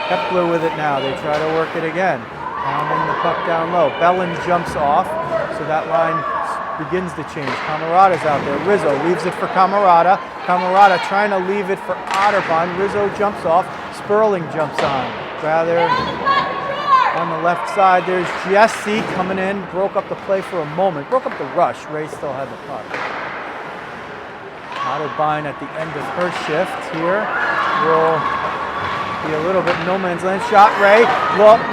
Kepler with it now. They try to work it again. Pounding the puck down low. Bellin jumps off, so that line begins to change. Camarada's out there. Rizzo leaves it for Camarada. Camarada trying to leave it for Otterbein. Rizzo jumps off. Sperling jumps on. Rather on the left side, there's Jesse coming in. Broke up the play for a moment. Broke up the rush. Ray still had the puck. Otterbein at the end of her shift here will be a little bit no man's land. Shot, Ray.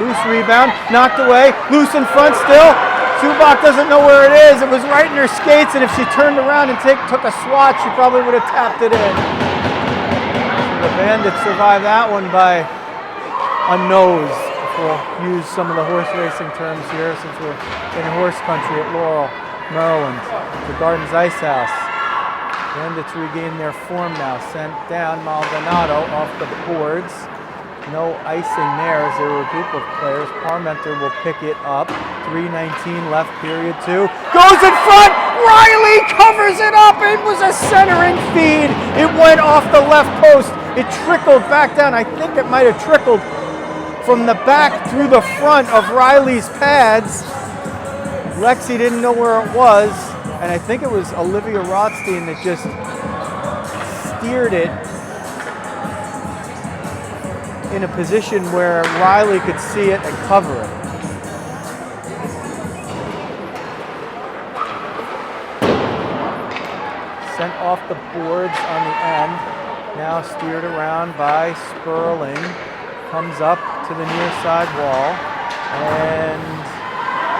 Loose rebound. Knocked away. Loose in front still. Subak doesn't know where it is. It was right in her skates, and if she turned around and took a swat, she probably would have tapped it in. So the Bandits survive that one by a nose. If we'll use some of the horse racing terms here, since we're in horse country at Laurel, Maryland, the Gardens Ice House. Bandits regain their form now. Sent down Maldonado off the boards. No icing there as there were a group of players. Parmenter will pick it up. 3:19 left, period 2. Goes in front! Riley covers it up. It was a centering feed. It went off the left post. It trickled back down. I think it might have trickled from the back through the front of Riley's pads. Lexi didn't know where it was, and I think it was Olivia Rothstein that just steered it in a position where Riley could see it and cover it. Sent off the boards on the end, now steered around by Sperling, comes up to the near side wall, and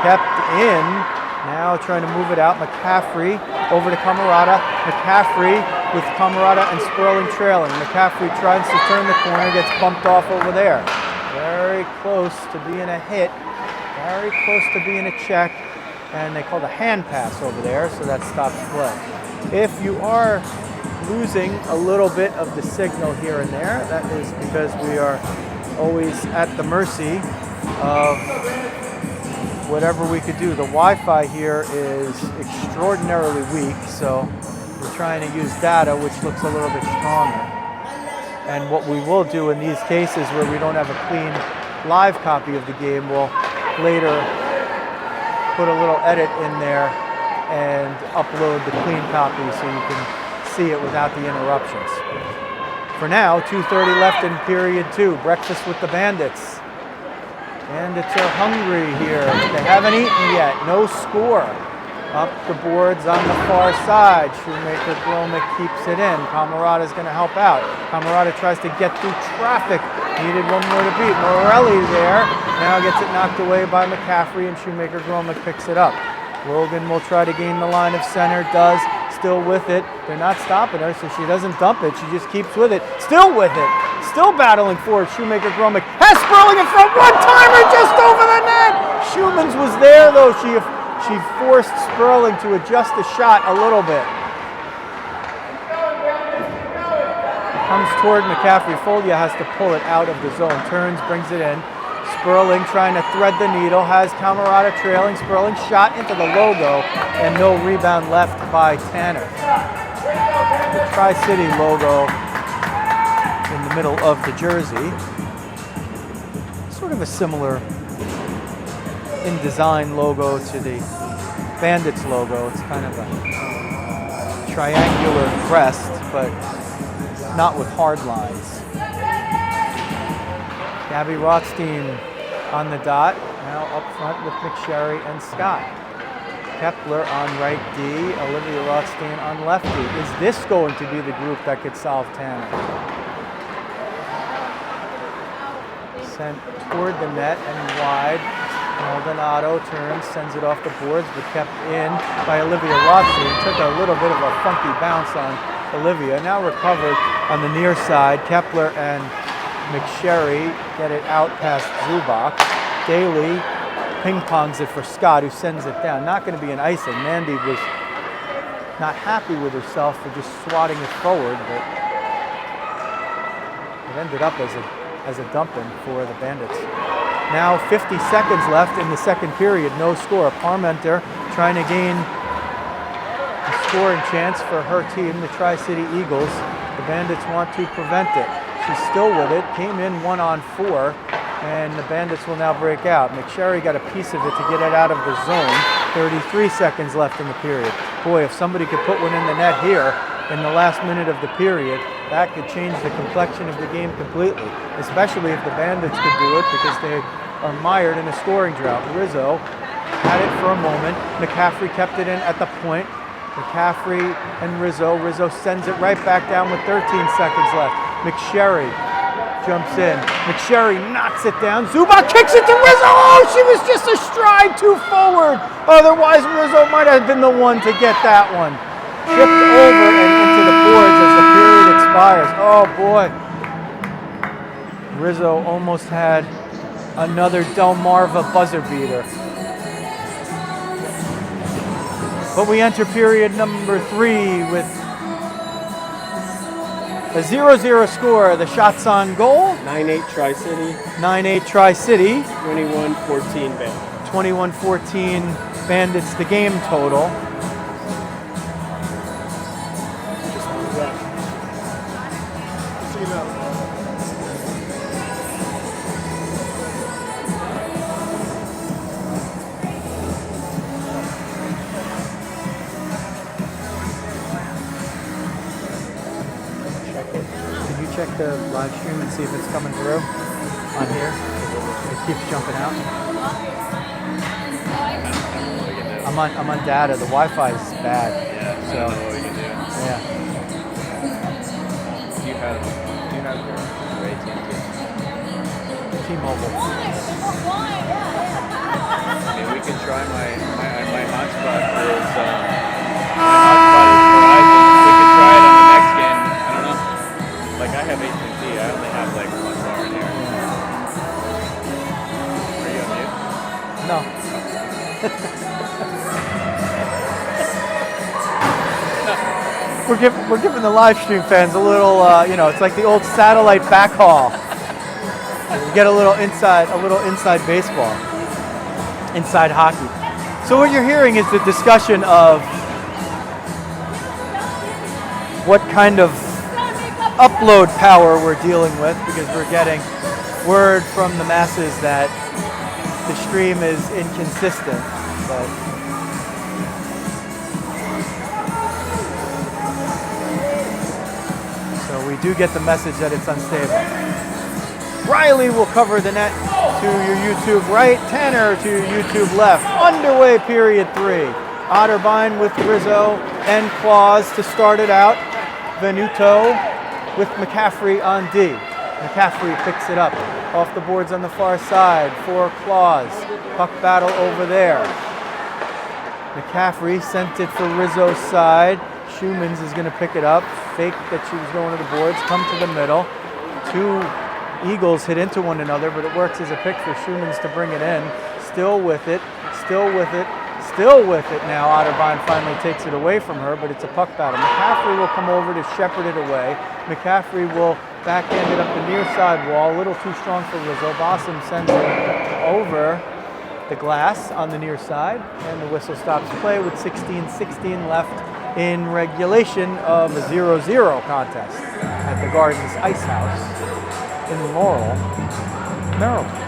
kept in, now trying to move it out. McCaffrey over to Camarada. McCaffrey with Camarada and Sperling trailing. McCaffrey tries to turn the corner, gets bumped off over there. Very close to being a hit, very close to being a check, and they called a hand pass over there, so that stops play. If you are losing a little bit of the signal here and there, that is because we are always at the mercy of whatever we could do. The Wi-Fi here is extraordinarily weak, so we're trying to use data, which looks a little bit stronger. And what we will do in these cases where we don't have a clean live copy of the game, we'll later put a little edit in there and upload the clean copy so you can see it without the interruptions. For now, 2:30 left in period 2. Breakfast with the Bandits. Bandits are hungry here. They haven't eaten yet. No score. Up the boards on the far side. Shoemaker Gromick keeps it in. Camarada's going to help out. Camarada tries to get through traffic. Needed one more to beat. Morelli there. Now gets it knocked away by McCaffrey, and Shoemaker Gromick picks it up. Logan will try to gain the line of center. Does. Still with it. They're not stopping her, so she doesn't dump it. She just keeps with it. Still with it. Still battling for it. Shoemaker Gromick has Sperling in front. One-timer just over the net. Schumans was there, though. She forced Sperling to adjust the shot a little bit. Comes toward McCaffrey. Folia has to pull it out of the zone. Turns, brings it in. Sperling trying to thread the needle, has Camarada trailing. Sperling shot into the logo, and no rebound left by Tanner. The Tri-City logo in the middle of the jersey. Sort of a similar in design logo to the Bandits logo. It's kind of a triangular crest, but not with hard lines. Gabby Rothstein on the dot, now up front with McSherry and Scott. Kepler on right D, Olivia Rothstein on left D. Is this going to be the group that could solve Tanner? Sent toward the net and wide. Maldonado turns, sends it off the boards, but kept in by Olivia Rothstein. Took a little bit of a funky bounce on Olivia. Now recovered on the near side. Kepler and McSherry get it out past Zubak. Daly ping-pongs it for Scott, who sends it down. Not going to be an icing. Mandy was not happy with herself for just swatting it forward, but it ended up as a dumping for the Bandits. Now 50 seconds left in the second period. No score. Parmenter trying to gain a scoring chance for her team, the Tri-City Eagles. The Bandits want to prevent it. She's still with it, came in 1-on-4, and the Bandits will now break out. McSherry got a piece of it to get it out of the zone. 33 seconds left in the period. Boy, if somebody could put one in the net here in the last minute of the period, that could change the complexion of the game completely, especially if the Bandits could do it because they are mired in a scoring drought. Rizzo had it for a moment. McCaffrey kept it in at the point. McCaffrey and Rizzo. Rizzo sends it right back down with 13 seconds left. McSherry jumps in. McSherry knocks it down. Zubak kicks it to Rizzo. Oh, she was just a stride too forward. Otherwise, Rizzo might have been the one to get that one. Chipped over and into the boards as the period expires. Oh, boy. Rizzo almost had another Delmarva buzzer beater. But we enter period number 3 with a 0-0 score. The shots on goal. 9-8 Tri-City. 9-8 Tri-City. 21-14 Bandits. 21-14 Bandits, the game total. Can you check the live stream and see if it's coming through on here? It keeps jumping out. I'm on data. The Wi-Fi is bad. Yeah, so I don't know what we can do. Yeah. Do you have your AT&T? T-Mobile. I mean, we can try my hotspot is Verizon. We could try it on the next game. I don't know. Like I have AT&T. I only have like 1 bar in here. Are you on mute? No. We're giving the live stream fans a little, it's like the old satellite backhaul. You get a little inside baseball, inside hockey. So what you're hearing is the discussion of what kind of upload power we're dealing with, because we're getting word from the masses that the stream is inconsistent. But so we do get the message that it's unstable. Riley will cover the net to your YouTube right, Tanner to your YouTube left. Underway period 3. Otterbein with Rizzo and Claus to start it out. Venuto with McCaffrey on D. McCaffrey picks it up off the boards on the far side for Claus. Puck battle over there. McCaffrey sent it for Rizzo's side. Schumans is going to pick it up. Fake that she was going to the boards. Come to the middle. 2 Eagles hit into one another, but it works as a pick for Schumans to bring it in. Still with it. Still with it. Still with it now. Otterbein finally takes it away from her, but it's a puck battle. McCaffrey will come over to shepherd it away. McCaffrey will backhand it up the near side wall. A little too strong for Rizzo. Bossum sends it over the glass on the near side, and the whistle stops play with 16:16 left in regulation of a 0-0 contest at the Gardens Ice House in Laurel, Maryland.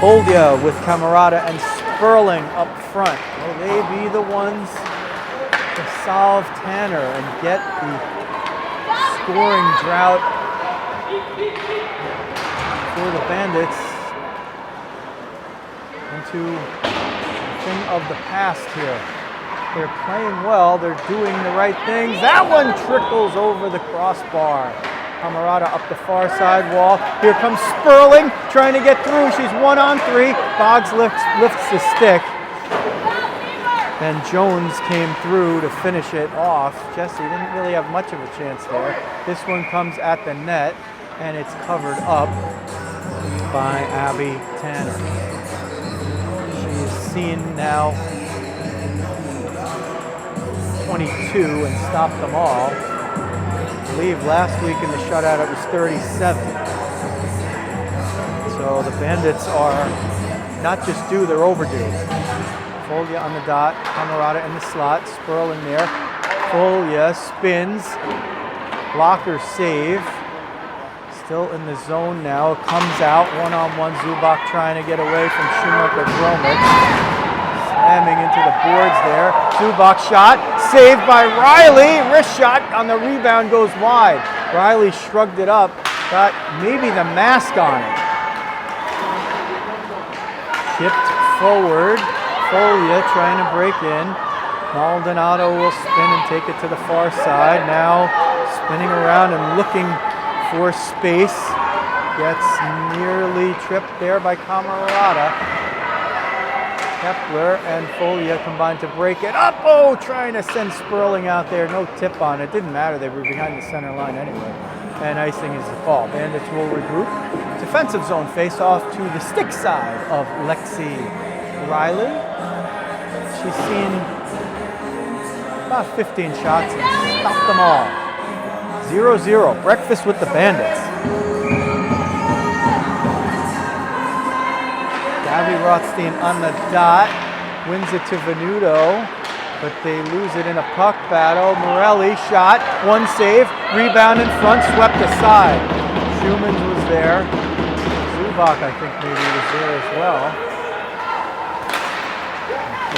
Boldia with Camarada and Sperling up front. Will they be the ones to solve Tanner and get the scoring drought for the Bandits into a thing of the past here? They're playing well. They're doing the right things. That one trickles over the crossbar. Camarada up the far side wall. Here comes Sperling trying to get through. She's 1-on-3. Boggs lifts the stick. Then Jones came through to finish it off. Jesse didn't really have much of a chance there. This one comes at the net, and it's covered up by Abby Tanner. She's seen now 22 and stopped them all. I believe last week in the shutout it was 37. So the Bandits are not just due, they're overdue. Folia on the dot, Camarada in the slot, Sperling there. Folia spins, blocker save. Still in the zone now, comes out, one-on-one, Zubak trying to get away from Schumacher Gromit. Slamming into the boards there. Zubak shot, saved by Riley. Wrist shot on the rebound goes wide. Riley shrugged it up, got maybe the mask on it. Chipped forward. Folia trying to break in. Maldonado will spin and take it to the far side. Now spinning around and looking for space. Gets nearly tripped there by Camarada. Kepler and Folia combined to break it up. Oh, trying to send Sperling out there. No tip on it. Didn't matter. They were behind the center line anyway. And icing is the call. Bandits will regroup. Defensive zone face-off to the stick side of Lexi Riley. She's seen about 15 shots and stopped them all. 0-0. Breakfast with the Bandits. Abby Rothstein on the dot, wins it to Venuto, but they lose it in a puck battle. Morelli shot, one save, rebound in front, swept aside. Schumans was there. Zubak, I think, maybe was there as well.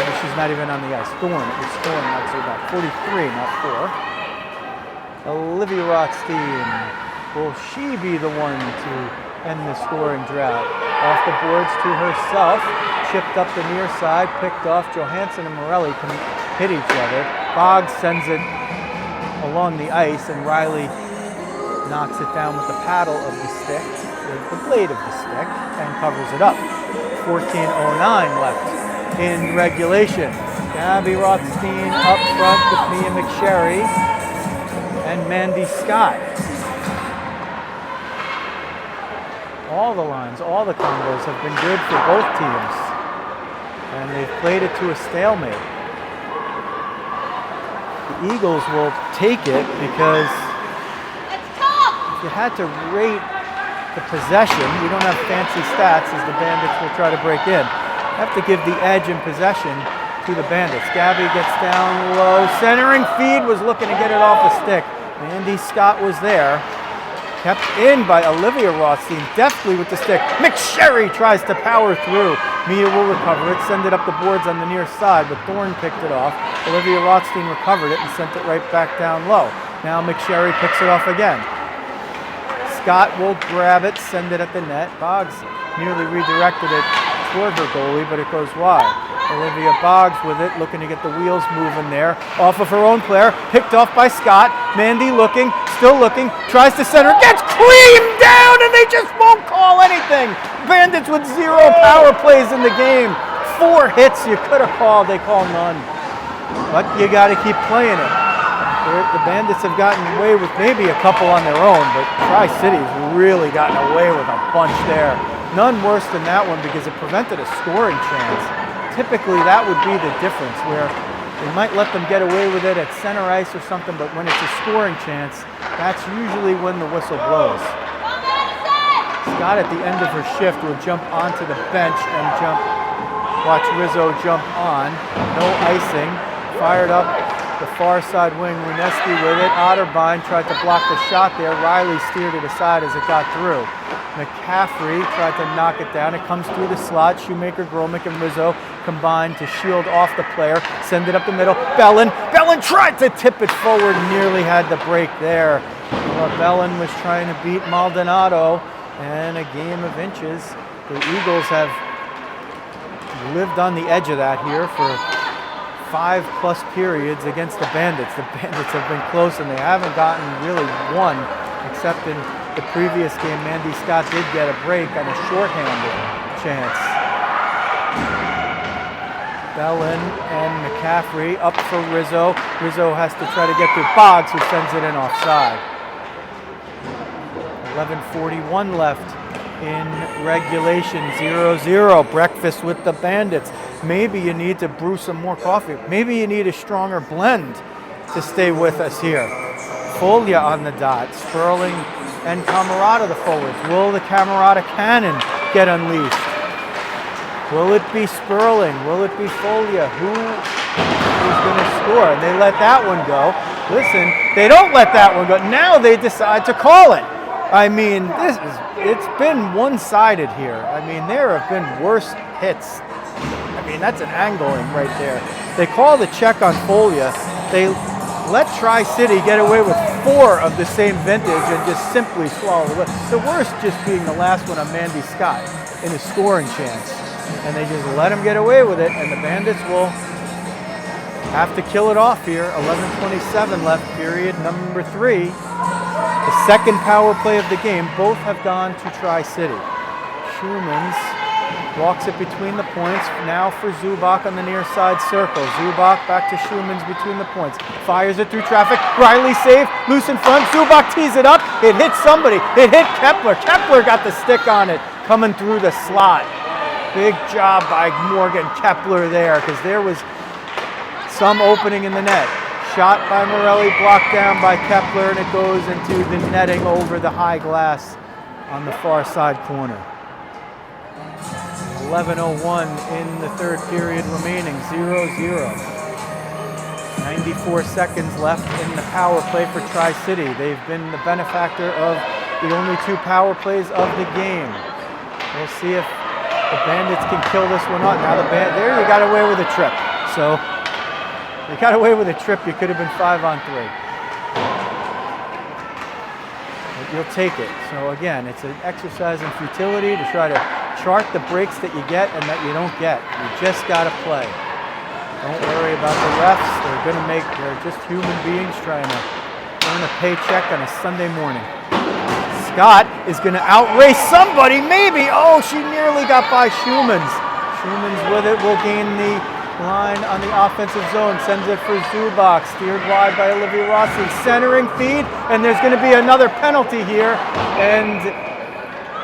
Maybe she's not even on the ice. Thorne, it was Thorne, not Zubak. 43, not 4. Olivia Rothstein, will she be the one to end the scoring drought? Off the boards to herself, chipped up the near side, picked off. Johansson and Morelli can hit each other. Boggs sends it along the ice, and Riley knocks it down with the paddle of the stick, the blade of the stick, and covers it up. 14:09 left in regulation. Abby Rothstein up front with Mia McSherry and Mandy Scott. All the lines, all the combos have been good for both teams, and they've played it to a stalemate. The Eagles will take it because if you had to rate the possession, we don't have fancy stats as the Bandits will try to break in. Have to give the edge in possession to the Bandits. Gabby gets down low, centering feed, was looking to get it off the stick. Mandy Scott was there. Kept in by Olivia Rothstein, deftly with the stick. McSherry tries to power through. Mia will recover it, send it up the boards on the near side, but Thorne picked it off. Olivia Rothstein recovered it and sent it right back down low. Now McSherry picks it off again. Scott will grab it, send it at the net. Boggs nearly redirected it toward her goalie, but it goes wide. Olivia Boggs with it, looking to get the wheels moving there. Off of her own player, picked off by Scott. Mandy looking, still looking, tries to center, gets creamed down, and they just won't call anything. Bandits with 0 power plays in the game. 4 hits you could have called, they call none. But you got to keep playing it. The Bandits have gotten away with maybe a couple on their own, but Tri-City's really gotten away with a bunch there. None worse than that one because it prevented a scoring chance. Typically that would be the difference, where they might let them get away with it at center ice or something, but when it's a scoring chance, that's usually when the whistle blows. Scott at the end of her shift will jump onto the bench and watch Rizzo jump on. No icing, fired up the far side wing. Runeski with it. Otterbein tried to block the shot there. Riley steered it aside as it got through. McCaffrey tried to knock it down. It comes through the slot. Shoemaker, Gromick, and Rizzo combined to shield off the player. Send it up the middle. Bellin tried to tip it forward. Nearly had the break there. Well, Bellin was trying to beat Maldonado. And a game of inches. The Eagles have lived on the edge of that here for 5+ periods against the Bandits. The Bandits have been close, and they haven't gotten really one, except in the previous game. Mandy Scott did get a break on a shorthanded chance. Bellin and McCaffrey up for Rizzo. Rizzo has to try to get through Boggs, who sends it in offside. 11:41 left in regulation, 0-0. Breakfast with the Bandits. Maybe you need to brew some more coffee. Maybe you need a stronger blend to stay with us here. Folia on the dot. Sperling and Camerata the forwards. Will the Camerata cannon get unleashed? Will it be Sperling? Will it be Folia? Who is going to score? And they let that one go. Listen, they don't let that one go. Now they decide to call it. I mean, it's been one-sided here. I mean, there have been worse hits. I mean, that's an angling right there. They call the check on Folia. They let Tri-City get away with 4 of the same vintage and just simply swallow it. The worst just being the last one on Mandy Scott in a scoring chance. And they just let him get away with it, and the Bandits will have to kill it off here. 11:27 left, period number 3. The second power play of the game. Both have gone to Tri-City. Schumans walks it between the points. Now for Zubak on the near side circle. Zubak back to Schumans between the points. Fires it through traffic. Riley save. Loose in front. Zubak tees it up. It hit somebody. It hit Kepler. Kepler got the stick on it coming through the slot. Big job by Morgan Kepler there, because there was some opening in the net. Shot by Morelli, blocked down by Kepler, and it goes into the netting over the high glass on the far side corner. 11:01 in the third period remaining, 0-0. 94 seconds left in the power play for Tri-City. They've been the benefactor of the only 2 power plays of the game. We'll see if the Bandits can kill this one up. Now there you got away with a trip. So you got away with a trip. You could have been 5-on-3. But you'll take it. So again, it's an exercise in futility to try to chart the breaks that you get and that you don't get. You just got to play. Don't worry about the refs. They're just human beings trying to earn a paycheck on a Sunday morning. Scott is going to outrace somebody, maybe. Oh, she nearly got by Schumans. Schumans with it will gain the line on the offensive zone. Sends it for Zubak. Steered wide by Olivia Rossi. Centering feed, and there's going to be another penalty here. And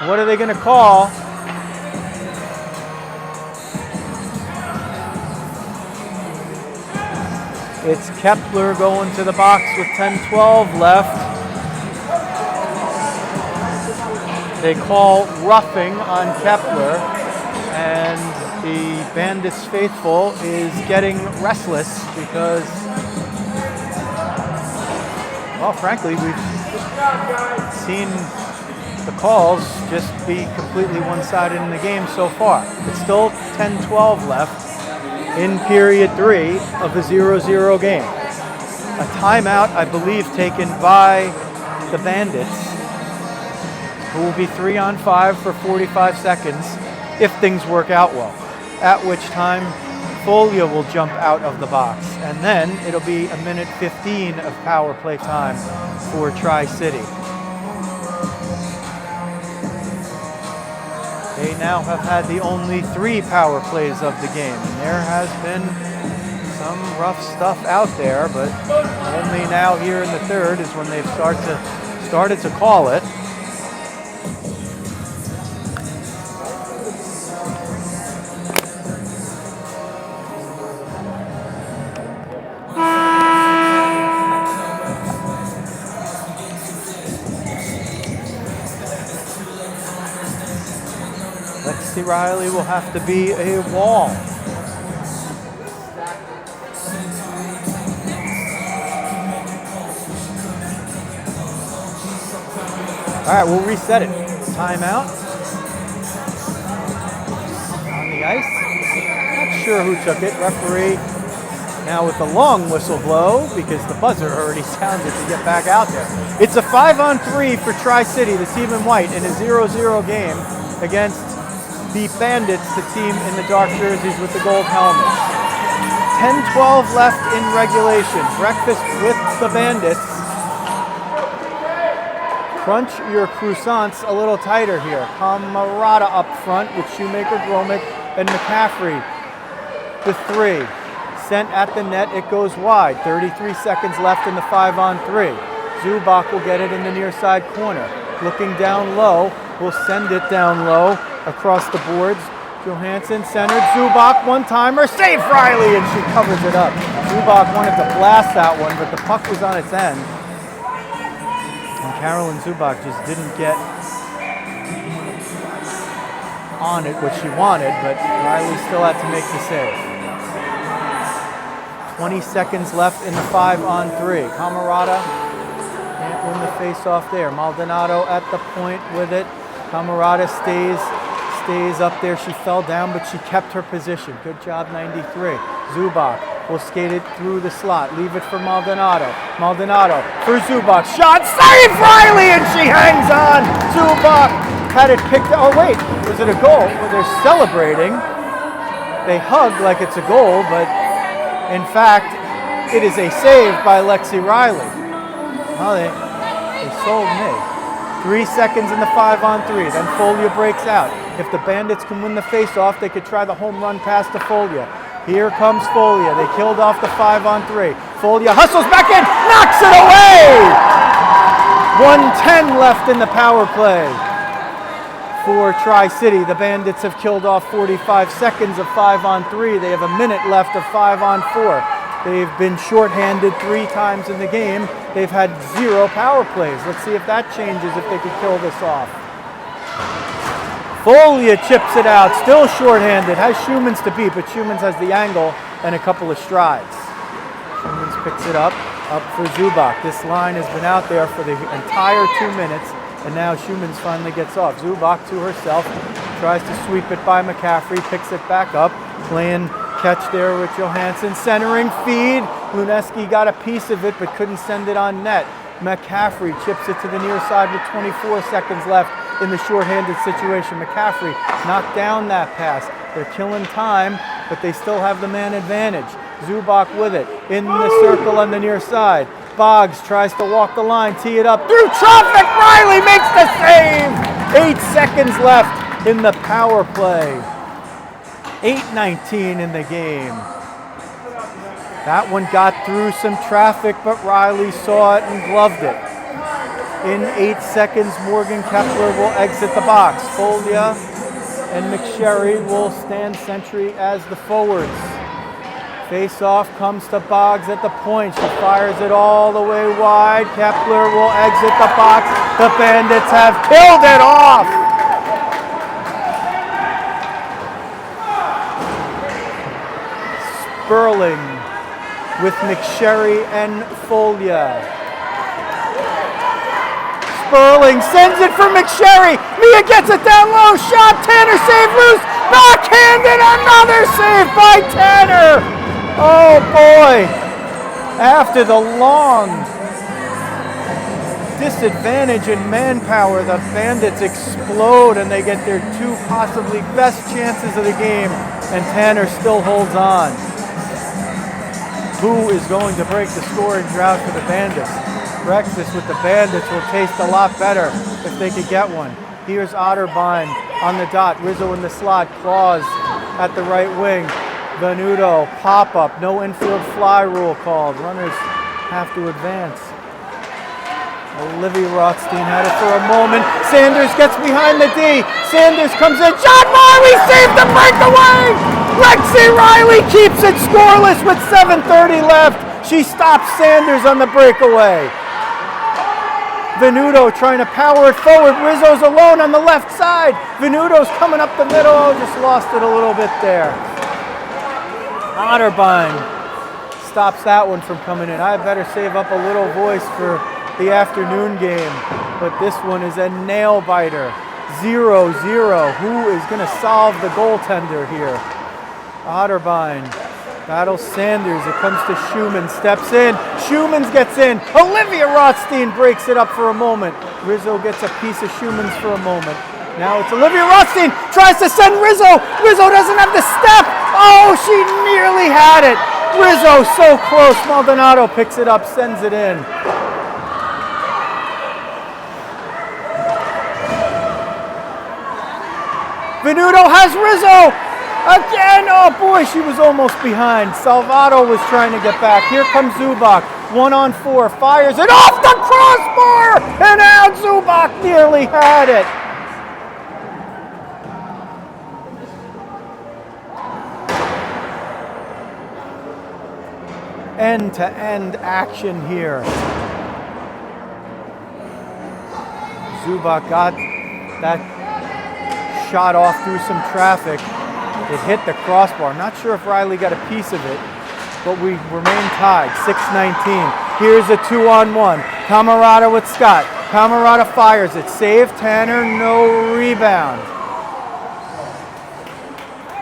what are they going to call? It's Kepler going to the box with 10-12 left. They call roughing on Kepler, and the Bandits faithful is getting restless because, well, frankly, we've seen the calls just be completely one-sided in the game so far. It's still 10-12 left in period 3 of the 0-0 game. A timeout, I believe, taken by the Bandits, who will be 3-on-5 for 45 seconds if things work out well. At which time, Folia will jump out of the box. And then it'll be 1:15 of power play time for Tri-City. They now have had the only 3 power plays of the game. And there has been some rough stuff out there, but only now here in the third is when they've started to call it. Riley will have to be a wall. All right, we'll reset it. Timeout on the ice. Not sure who took it. Referee now with the long whistle blow because the buzzer already sounded to get back out there. It's a 5-on-3 for Tri-City, the team in white, in a 0-0 game against the Bandits, the team in the dark jerseys with the gold helmets. 10-12 left in regulation. Breakfast with the Bandits. Crunch your croissants a little tighter here. Camarada up front with Shoemaker, Gromick, and McCaffrey. The 3. Sent at the net, it goes wide. 33 seconds left in the 5-on-3. Zubak will get it in the near side corner. Looking down low, will send it down low. Across the boards, Johansson centered, Zubak one-timer, save Riley, and she covers it up. Zubak wanted to blast that one, but the puck was on its end. And Carolyn Zubak just didn't get on it what she wanted, but Riley still had to make the save. 20 seconds left in the 5-on-3. Camarada can't win the face-off there. Maldonado at the point with it. Camarada stays up there. She fell down, but she kept her position. Good job, 93. Zubak will skate it through the slot. Leave it for Maldonado. Maldonado for Zubak. Shot, save Riley, and she hangs on. Zubak had it picked. Oh, wait, was it a goal? Well, they're celebrating. They hug like it's a goal, but in fact, it is a save by Lexi Riley. Well, they sold me. 3 seconds in the 5-on-3. Then Folia breaks out. If the Bandits can win the face-off, they could try the home run pass to Folia. Here comes Folia. They killed off the 5-on-3. Folia hustles back in, knocks it away! 1:10 left in the power play for Tri-City. The Bandits have killed off 45 seconds of 5-on-3. They have a minute left of 5-on-4. They've been shorthanded 3 times in the game. They've had 0 power plays. Let's see if that changes, if they could kill this off. Folia chips it out, still shorthanded, has Schumans to beat, but Schumans has the angle and a couple of strides. Schumans picks it up for Zubak. This line has been out there for the entire 2 minutes, and now Schumans finally gets off. Zubak to herself, tries to sweep it by McCaffrey, picks it back up, playing catch there with Johansson, centering feed. Luneski got a piece of it, but couldn't send it on net. McCaffrey chips it to the near side with 24 seconds left in the shorthanded situation. McCaffrey knocked down that pass. They're killing time, but they still have the man advantage. Zubak with it in the circle on the near side. Boggs tries to walk the line, tee it up through traffic. Riley makes the save. 8 seconds left in the power play. 8:19 in the game. That one got through some traffic, but Riley saw it and gloved it. In 8 seconds, Morgan Kepler will exit the box. Folia and McSherry will stand sentry as the forwards. Face-off comes to Boggs at the point. She fires it all the way wide. Kepler will exit the box. The Bandits have killed it off. Sperling with McSherry and Folia. Sperling sends it for McSherry. Mia gets it down low. Shot. Tanner save loose. Backhanded. Another save by Tanner. Oh boy. After the long disadvantage in manpower, the Bandits explode and they get their 2 possibly best chances of the game, and Tanner still holds on. Who is going to break the scoring drought for the Bandits? Breakfast with the Bandits will taste a lot better if they could get one. Here's Otterbein on the dot. Rizzo in the slot. Claus at the right wing. Venuto, pop-up. No infield fly rule called. Runners have to advance. Olivia Rothstein had it for a moment. Sanders gets behind the D. Sanders comes in. John Riley saved the breakaway! Lexi Riley keeps it scoreless with 7:30 left. She stops Sanders on the breakaway. Venuto trying to power it forward. Rizzo's alone on the left side. Venuto's coming up the middle. Just lost it a little bit there. Otterbein stops that one from coming in. I better save up a little voice for the afternoon game, but this one is a nail biter. 0-0. Who is going to solve the goaltender here? Otterbein battles Sanders. It comes to Schumann. Steps in. Schumans gets in. Olivia Rothstein breaks it up for a moment. Rizzo gets a piece of Schumann's for a moment. Now it's Olivia Rothstein. Tries to send Rizzo. Rizzo doesn't have the step. Oh, she nearly had it. Rizzo so close. Maldonado picks it up, sends it in. Venuto has Rizzo again. Oh boy, she was almost behind. Salvato was trying to get back. Here comes Zubak. 1-on-4. Fires it off the crossbar. And now Zubak nearly had it. End-to-end action here. Zubak got that shot off through some traffic. It hit the crossbar. Not sure if Riley got a piece of it, but we remain tied, 6-19. Here's a 2-on-1. Camarada with Scott. Camarada fires it. Save Tanner, no rebound.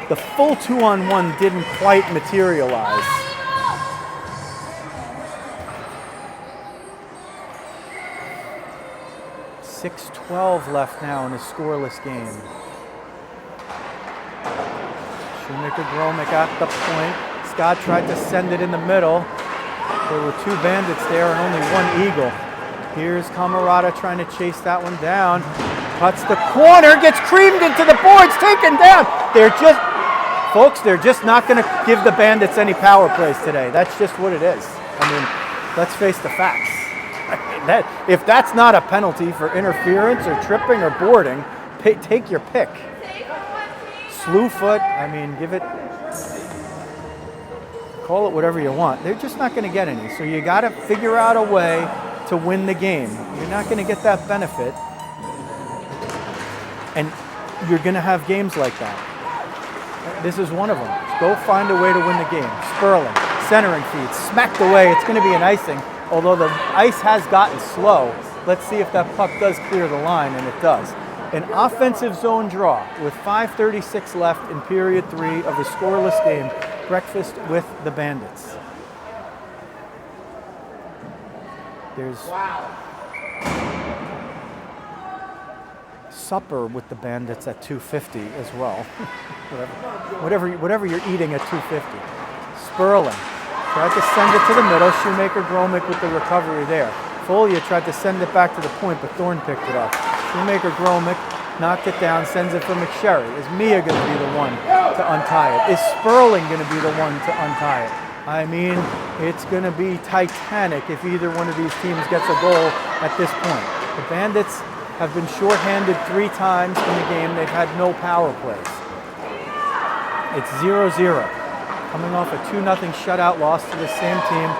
The full 2-on-1 didn't quite materialize. .12 left now in a scoreless game. Shoemaker Gromick at the point. Scott tried to send it in the middle. There were 2 Bandits there and only 1 Eagle. Here's Camarada trying to chase that one down. Cuts the corner, gets creamed into the boards, taken down. They're just not going to give the Bandits any power plays today. That's just what it is. I mean, let's face the facts. If that's not a penalty for interference or tripping or boarding, take your pick. Slew foot, I mean, call it whatever you want. They're just not going to get any. So you got to figure out a way to win the game. You're not going to get that benefit. And you're going to have games like that. This is one of them. Go find a way to win the game. Sperling, centering feed, smacked away. It's going to be an icing, although the ice has gotten slow. Let's see if that puck does clear the line, and it does. An offensive zone draw with 5:36 left in period 3 of the scoreless game. Breakfast with the Bandits. There's supper with the Bandits at 2:50 as well. whatever you're eating at 2:50. Sperling tried to send it to the middle. Shoemaker-Gromick with the recovery there. Folia tried to send it back to the point, but Thorne picked it up. Shoemaker-Gromick knocked it down, sends it for McSherry. Is Mia going to be the one to untie it? Is Sperling going to be the one to untie it? I mean, it's going to be titanic if either one of these teams gets a goal at this point. The Bandits have been shorthanded 3 times in the game. They've had no power plays. It's 0-0. Coming off a 2-0 shutout loss to the same team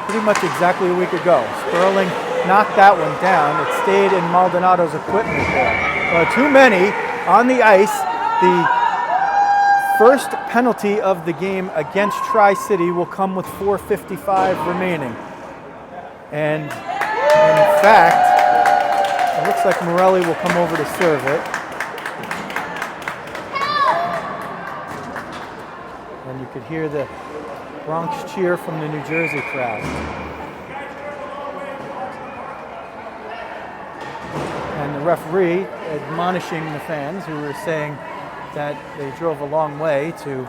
pretty much exactly a week ago. Sperling knocked that one down. It stayed in Maldonado's equipment there. Too many on the ice. The first penalty of the game against Tri-City will come with 4:55 remaining. And in fact, it looks like Morelli will come over to serve it. And you could hear the Bronx cheer from the New Jersey crowd. And the referee admonishing the fans who were saying that they drove a long way to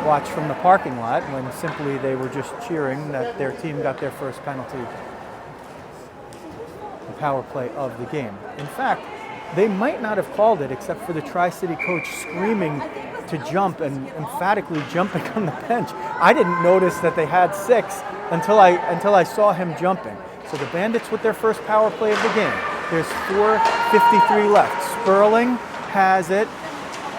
watch from the parking lot when simply they were just cheering that their team got their first penalty, the power play of the game. In fact, they might not have called it except for the Tri-City coach screaming to jump and emphatically jumping on the bench. I didn't notice that they had 6 until I saw him jumping. So the Bandits with their first power play of the game. There's 4:53 left. Sperling has it,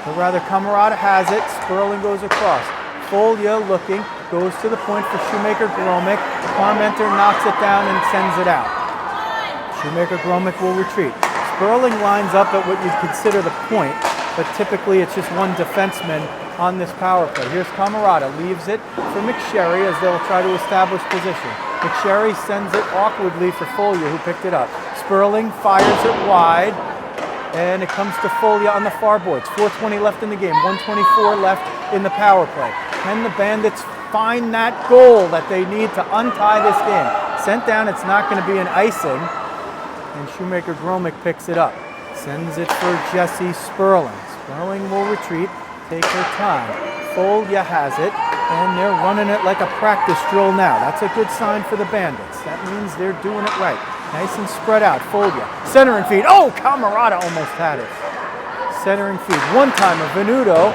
or rather Camarada has it. Sperling goes across. Folia looking, goes to the point for Shoemaker-Gromick. Parmenter knocks it down and sends it out. Shoemaker-Gromick will retreat. Sperling lines up at what you'd consider the point, but typically it's just one defenseman on this power play. Here's Camarada, leaves it for McSherry as they'll try to establish position. McSherry sends it awkwardly for Folia, who picked it up. Sperling fires it wide, and it comes to Folia on the far boards. 4:20 left in the game, 1:24 left in the power play. Can the Bandits find that goal that they need to untie this game? Sent down, it's not going to be an icing, and Shoemaker-Gromick picks it up. Sends it for Jesse Sperling. Sperling will retreat, take her time. Folia has it, and they're running it like a practice drill now. That's a good sign for the Bandits. That means they're doing it right. Nice and spread out. Folia, center and feed. Oh, Camarada almost had it. Center and feed. One-timer, Venuto.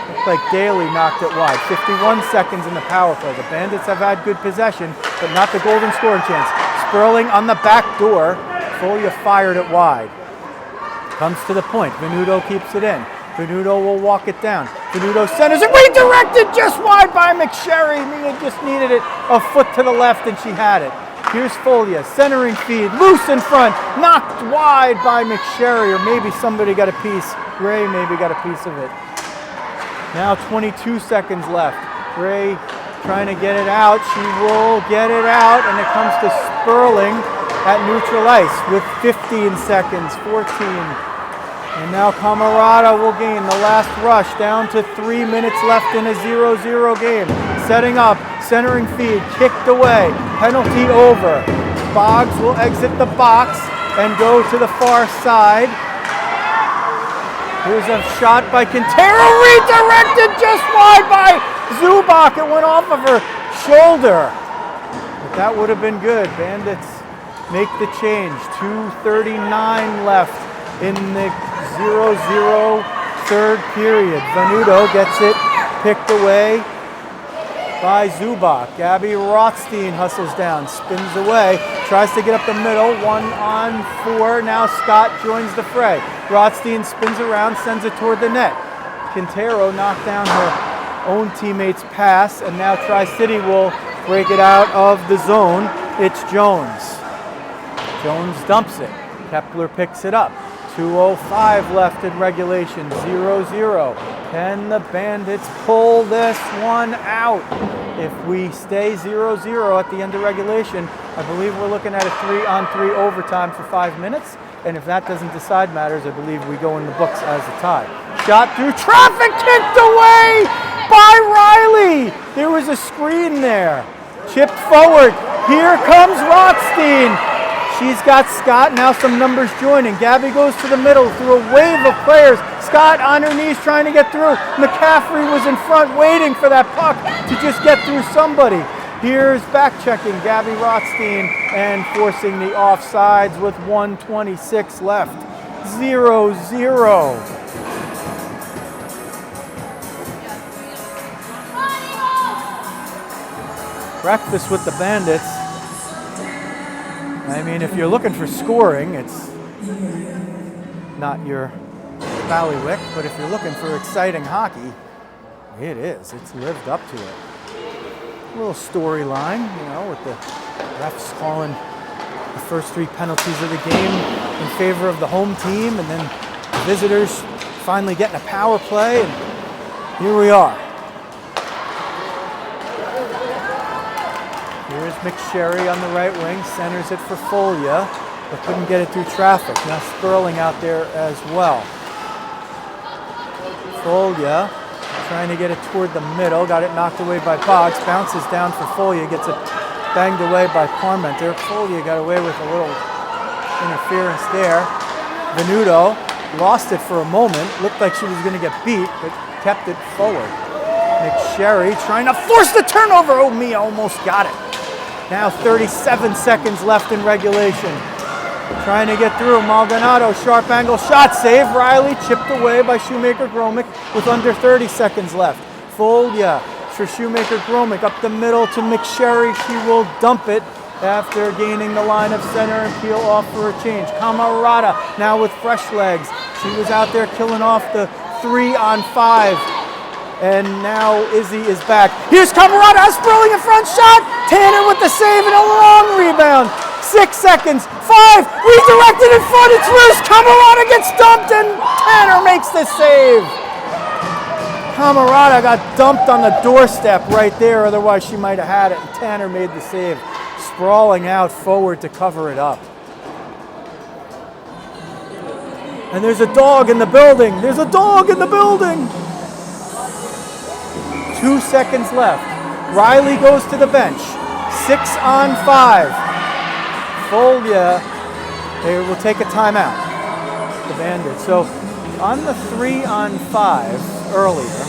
Looked like Daly knocked it wide. 51 seconds in the power play. The Bandits have had good possession, but not the golden scoring chance. Sperling on the back door. Folia fired it wide. Comes to the point. Venuto keeps it in. Venuto will walk it down. Venuto centers it, redirected just wide by McSherry. Mia just needed it a foot to the left, and she had it. Here's Folia, centering feed, loose in front, knocked wide by McSherry, or maybe somebody got a piece. Ray maybe got a piece of it. Now 22 seconds left. Ray trying to get it out. She will get it out, and it comes to Sperling at neutral ice with 15 seconds, 14. And now Camarada will gain the last rush, down to 3 minutes left in a 0-0 game. Setting up, centering feed, kicked away, penalty over. Boggs will exit the box and go to the far side. Here's a shot by Quintero, redirected just wide by Zubak. It went off of her shoulder. But that would have been good. Bandits make the change. 2:39 left in the 0-0 third period. Venuto gets it picked away by Zubak. Gabby Rothstein hustles down, spins away, tries to get up the middle, 1-on-4. Now Scott joins the fray. Rothstein spins around, sends it toward the net. Quintero knocked down her own teammate's pass, and now Tri-City will break it out of the zone. It's Jones. Jones dumps it. Kepler picks it up. 2:05 left in regulation, 0-0. Can the Bandits pull this one out? If we stay 0-0 at the end of regulation, I believe we're looking at a 3-on-3 overtime for 5 minutes. And if that doesn't decide matters, I believe we go in the books as a tie. Shot through traffic, kicked away by Riley. There was a screen there. Chipped forward. Here comes Rothstein. She's got Scott, now some numbers joining. Gabby goes to the middle through a wave of players. Scott on her knees trying to get through. McCaffrey was in front waiting for that puck to just get through somebody. Here's back checking Gabby Rothstein and forcing the offsides with 1:26 left. 0-0. Breakfast with the Bandits. I mean, if you're looking for scoring, it's not your ballywick, but if you're looking for exciting hockey, it is. It's lived up to it. A little storyline, you know, with the refs calling the first 3 penalties of the game in favor of the home team, and then the visitors finally getting a power play, and here we are. Here's McSherry on the right wing, centers it for Folia, but couldn't get it through traffic. Now Sperling out there as well. Folia trying to get it toward the middle, got it knocked away by Boggs, bounces down for Folia, gets it banged away by Parmenter. Folia got away with a little interference there. Venuto lost it for a moment, looked like she was going to get beat, but kept it forward. McSherry trying to force the turnover. Oh, Mia almost got it. Now 37 seconds left in regulation. Trying to get through. Maldonado, sharp angle shot save. Riley chipped away by Shoemaker-Gromick with under 30 seconds left. Folia for Shoemaker-Gromick up the middle to McSherry. She will dump it after gaining the line of center and peel off for a change. Camarada now with fresh legs. She was out there killing off the 3-on-5. And now Izzy is back. Here's Camarada, Sperling in front, shot! Tanner with the save and a long rebound. 6 seconds, 5, redirected in front, it's loose. Camarada gets dumped and Tanner makes the save. Camarada got dumped on the doorstep right there, otherwise she might have had it, and Tanner made the save. Sprawling out forward to cover it up. And there's a dog in the building. There's a dog in the building. 2 seconds left. Riley goes to the bench. 6-on-5. Folia, they will take a timeout, the Bandits. So on the 3-on-5 earlier,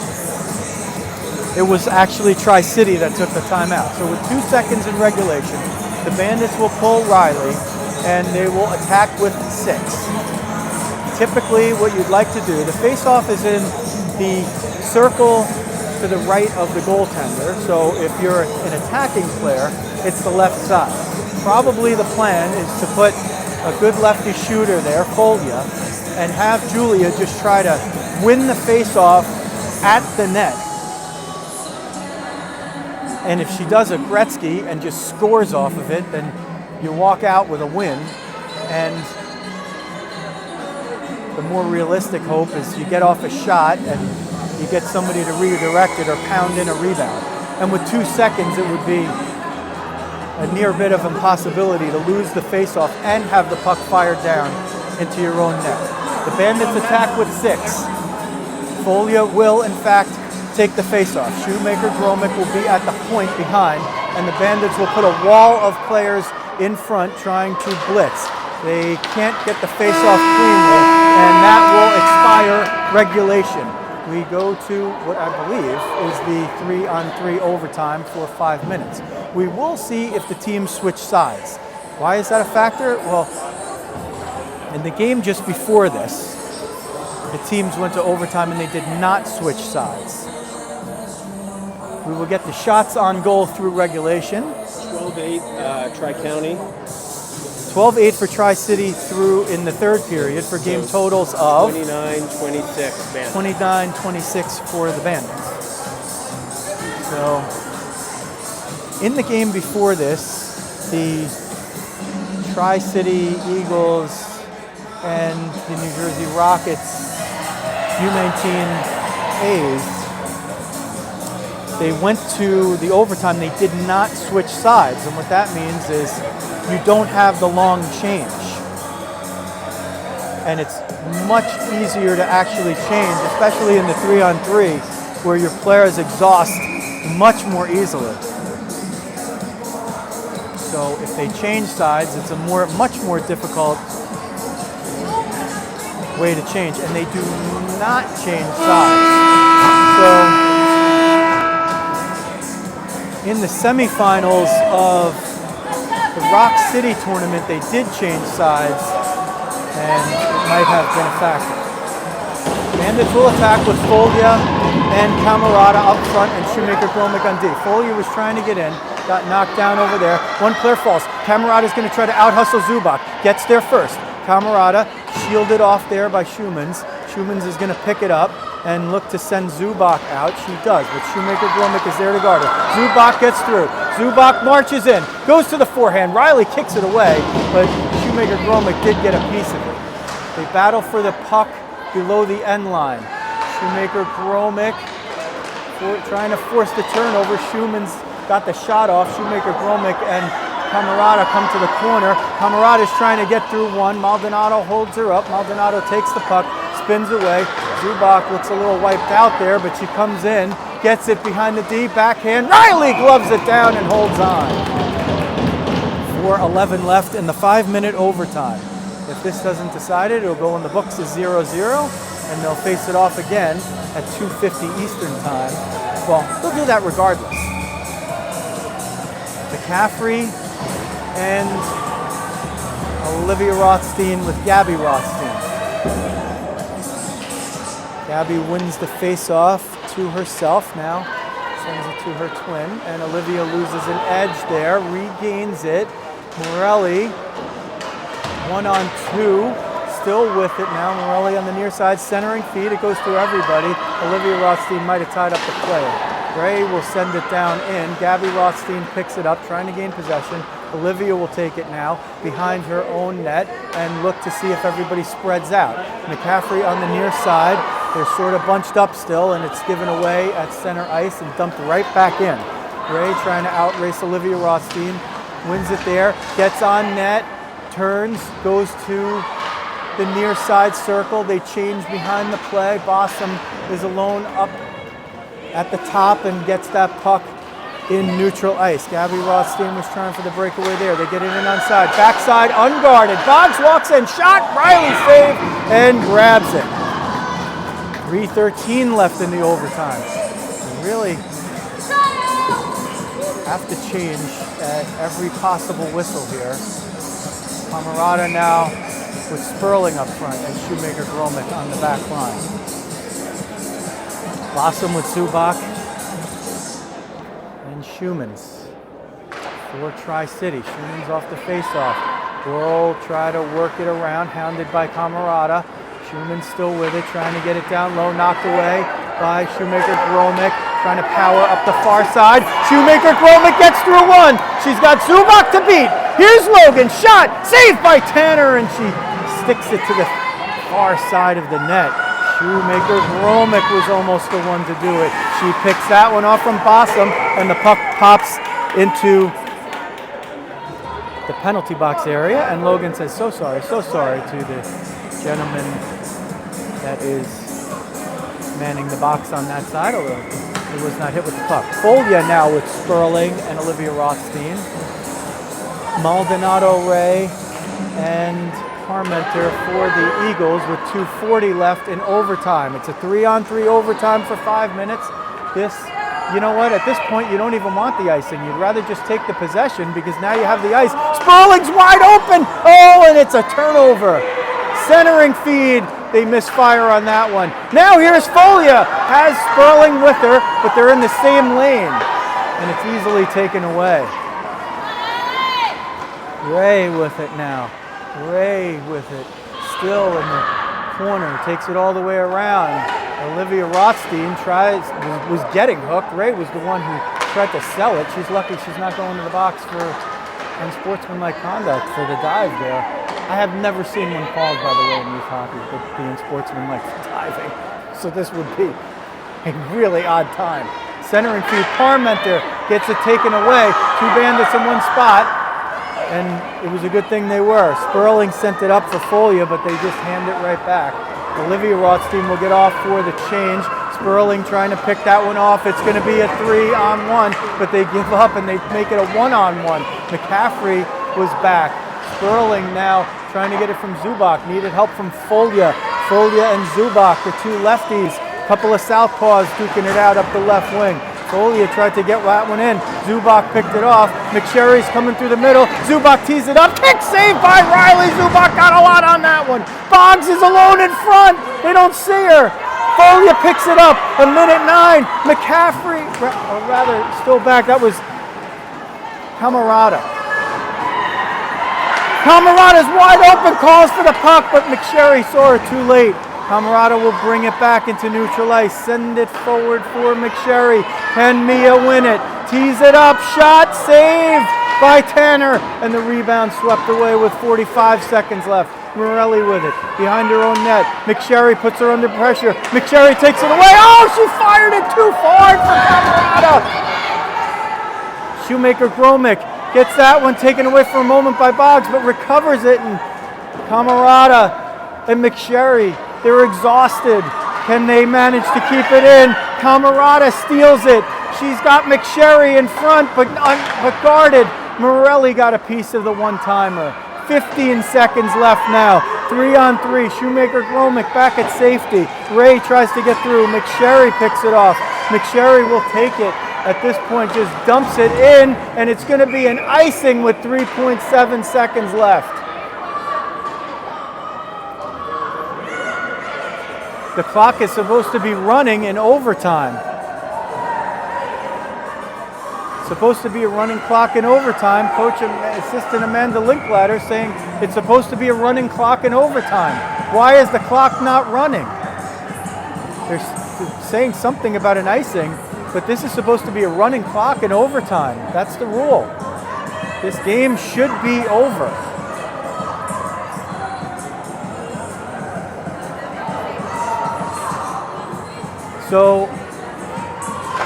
it was actually Tri-City that took the timeout. So with 2 seconds in regulation, the Bandits will pull Riley and they will attack with 6. Typically what you'd like to do, the face-off is in the circle to the right of the goaltender. So if you're an attacking player, it's the left side. Probably the plan is to put a good lefty shooter there, Folia, and have Julia just try to win the face-off at the net. And if she does a Gretzky and just scores off of it, then you walk out with a win. And the more realistic hope is you get off a shot and you get somebody to redirect it or pound in a rebound. And with 2 seconds, it would be a near bit of impossibility to lose the face-off and have the puck fired down into your own net. The Bandits attack with 6. Folia will, in fact, take the face-off. Shoemaker-Gromick will be at the point behind, and the Bandits will put a wall of players in front trying to blitz. They can't get the face-off cleanly, and that will expire regulation. We go to what I believe is the 3-on-3 overtime for 5 minutes. We will see if the teams switch sides. Why is that a factor? Well, in the game just before this, the teams went to overtime and they did not switch sides. We will get the shots on goal through regulation. 12-8 Tri-County. 12-8 for Tri-City through in the third period for game totals of 29-26 Bandits. 29-26 for the Bandits. So in the game before this, the Tri-City Eagles and the New Jersey Rockets U19As, they went to the overtime. They did not switch sides, and what that means is you don't have the long change. And it's much easier to actually change, especially in the 3-on-3, where your players exhaust much more easily. So if they change sides, it's a much more difficult way to change, and they do not change sides. So in the semifinals of the Rock City tournament, they did change sides, and it might have been a factor. Bandits will attack with Folia and Camarada up front and Shoemaker Gromick on D. Folia was trying to get in, got knocked down over there. One player falls. Camarada is going to try to out-hustle Zubak. Gets there first. Camarada shielded off there by Schumans. Schumans is going to pick it up and look to send Zubak out. She does, but Shoemaker Gromick is there to guard her. Zubak gets through. Zubak marches in, goes to the forehand. Riley kicks it away, but Shoemaker Gromick did get a piece of it. They battle for the puck below the end line. Shoemaker Gromick trying to force the turnover. Schumans got the shot off. Shoemaker Gromick and Camarada come to the corner. Camarada is trying to get through one. Maldonado holds her up. Maldonado takes the puck, spins away. Zubak looks a little wiped out there, but she comes in, gets it behind the D, backhand. Riley gloves it down and holds on. 4:11 left in the 5-minute overtime. If this doesn't decide it, it'll go in the books as 0-0, and they'll face it off again at 2:50 Eastern time. Well, they'll do that regardless. McCaffrey and Olivia Rothstein with Gabby Rothstein. Gabby wins the face-off to herself now, sends it to her twin, and Olivia loses an edge there, regains it. Morelli, 1-on-2, still with it now. Morelli on the near side, centering feed. It goes through everybody. Olivia Rothstein might have tied up the play. Gray will send it down in. Gabby Rothstein picks it up, trying to gain possession. Olivia will take it now behind her own net and look to see if everybody spreads out. McCaffrey on the near side. They're sort of bunched up still, and it's given away at center ice and dumped right back in. Gray trying to outrace Olivia Rothstein. Wins it there, gets on net, turns, goes to the near side circle. They change behind the play. Bossum is alone up at the top and gets that puck in neutral ice. Gabby Rothstein was trying for the breakaway there. They get it in onside. Backside, unguarded. Boggs walks in, shot, Riley saved and grabs it. 3:13 left in the overtime. They really have to change at every possible whistle here. Camarada now with Sperling up front and Shoemaker Gromick on the back line. Blossom with Zubak and Schumans for Tri-City. Schumans off the face-off. Laurel try to work it around, hounded by Camarada. Schumans still with it, trying to get it down low, knocked away by Shoemaker Gromick, trying to power up the far side. Shoemaker Gromick gets through one. She's got Zubak to beat. Here's Logan, shot, saved by Tanner, and she sticks it to the far side of the net. Shoemaker Gromick was almost the one to do it. She picks that one off from Bossum, and the puck pops into the penalty box area, and Logan says, so sorry to the gentleman that is manning the box on that side, although he was not hit with the puck. Folia now with Sperling and Olivia Rothstein. Maldonado, Ray, and Parmenter for the Eagles with 2:40 left in overtime. It's a 3-on-3 overtime for 5 minutes. You know what? At this point, you don't even want the icing. You'd rather just take the possession because now you have the ice. Sperling's wide open. Oh, and it's a turnover. Centering feed. They misfire on that one. Now here's Folia. Has Sperling with her, but they're in the same lane. And it's easily taken away. Ray with it now. Ray with it. Still in the corner. Takes it all the way around. Olivia Rothstein was getting hooked. Ray was the one who tried to sell it. She's lucky she's not going to the box for unsportsmanlike conduct for the dive there. I have never seen one called, by the way, in youth hockey, but being sportsmanlike for diving. So this would be a really odd time. Centering feed, Parmenter gets it taken away. 2 Bandits in one spot, and it was a good thing they were. Sperling sent it up for Folia, but they just hand it right back. Olivia Rothstein will get off for the change. Sperling trying to pick that one off. It's going to be a 3-on-1, but they give up and they make it a 1-on-1. McCaffrey was back. Sperling now trying to get it from Zubak. Needed help from Folia. Folia and Zubak, the 2 lefties. Couple of southpaws duking it out up the left wing. Folia tried to get that one in. Zubak picked it off. McSherry's coming through the middle. Zubak tees it up. Kick saved by Riley. Zubak got a lot on that one. Boggs is alone in front. They don't see her. Folia picks it up. 1:09. McCaffrey, or rather, still back. That was Camarada. Camarada's wide open, calls for the puck, but McSherry saw her too late. Camarada will bring it back into neutral ice. Send it forward for McSherry. Can Mia win it? Tees it up. Shot saved by Tanner. And the rebound swept away with 45 seconds left. Morelli with it. Behind her own net. McSherry puts her under pressure. McSherry takes it away. Oh, she fired it too far for Camarada. Shoemaker-Gromick gets that one taken away for a moment by Boggs, but recovers it. And Camarada and McSherry, they're exhausted. Can they manage to keep it in? Camarada steals it. She's got McSherry in front, but guarded. Morelli got a piece of the one-timer. 15 seconds left now. 3-on-3. Shoemaker-Gromick back at safety. Ray tries to get through. McSherry picks it off. McSherry will take it. At this point, just dumps it in, and it's going to be an icing with 3.7 seconds left. The clock is supposed to be running in overtime. Supposed to be a running clock in overtime. Coach Assistant Amanda Linklater saying it's supposed to be a running clock in overtime. Why is the clock not running? They're saying something about an icing, but this is supposed to be a running clock in overtime. That's the rule. This game should be over. So,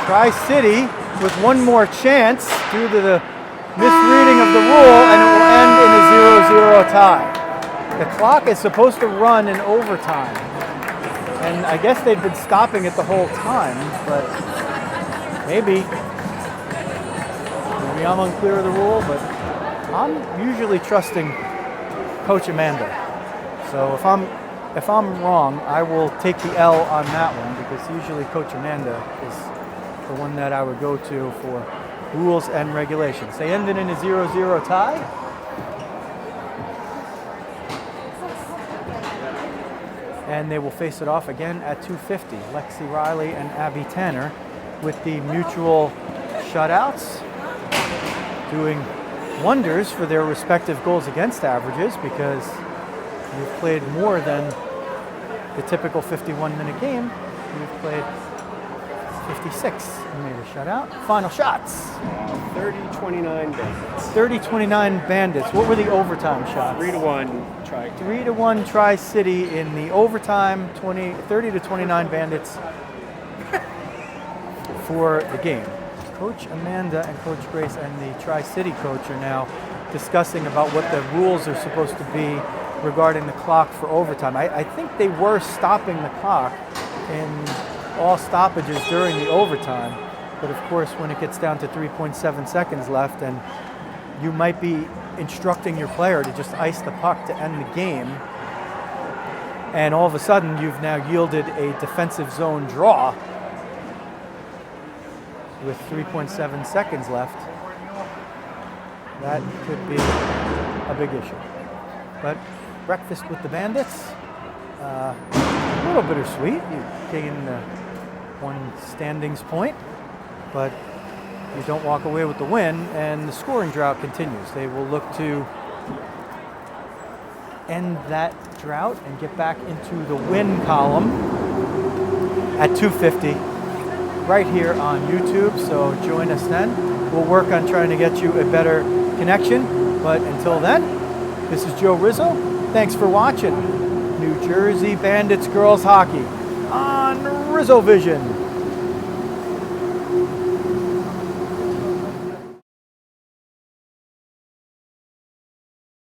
Tri-City with one more chance due to the misreading of the rule, and it will end in a 0-0 tie. The clock is supposed to run in overtime, and I guess they've been stopping it the whole time, but maybe I'm unclear of the rule, but I'm usually trusting Coach Amanda. So if I'm wrong, I will take the L on that one, because usually Coach Amanda is the one that I would go to for rules and regulations. They ended in a 0-0 tie. And they will face it off again at 2:50. Lexi Riley and Abby Tanner with the mutual shutouts, doing wonders for their respective goals against averages, because you've played more than the typical 51-minute game. You've played 56. You made a shutout. Final shots. 30-29 Bandits. 30-29 Bandits. What were the overtime shots? 3-1 Tri-Cty. 3-1 Tri-City in the overtime. 30-29 Bandits for the game. Coach Amanda and Coach Grace and the Tri-City coach are now discussing about what the rules are supposed to be regarding the clock for overtime. I think they were stopping the clock in all stoppages during the overtime, but of course when it gets down to 3.7 seconds left and you might be instructing your player to just ice the puck to end the game, and all of a sudden you've now yielded a defensive zone draw with 3.7 seconds left, that could be a big issue. But Breakfast with the Bandits, a little bittersweet. You gain one standings point, but you don't walk away with the win, and the scoring drought continues. They will look to end that drought and get back into the win column at 2:50 right here on YouTube, so join us then. We'll work on trying to get you a better connection, but until then, This is Joe Rizzo. Thanks for watching New Jersey Bandits Girls Hockey on RizzoVision.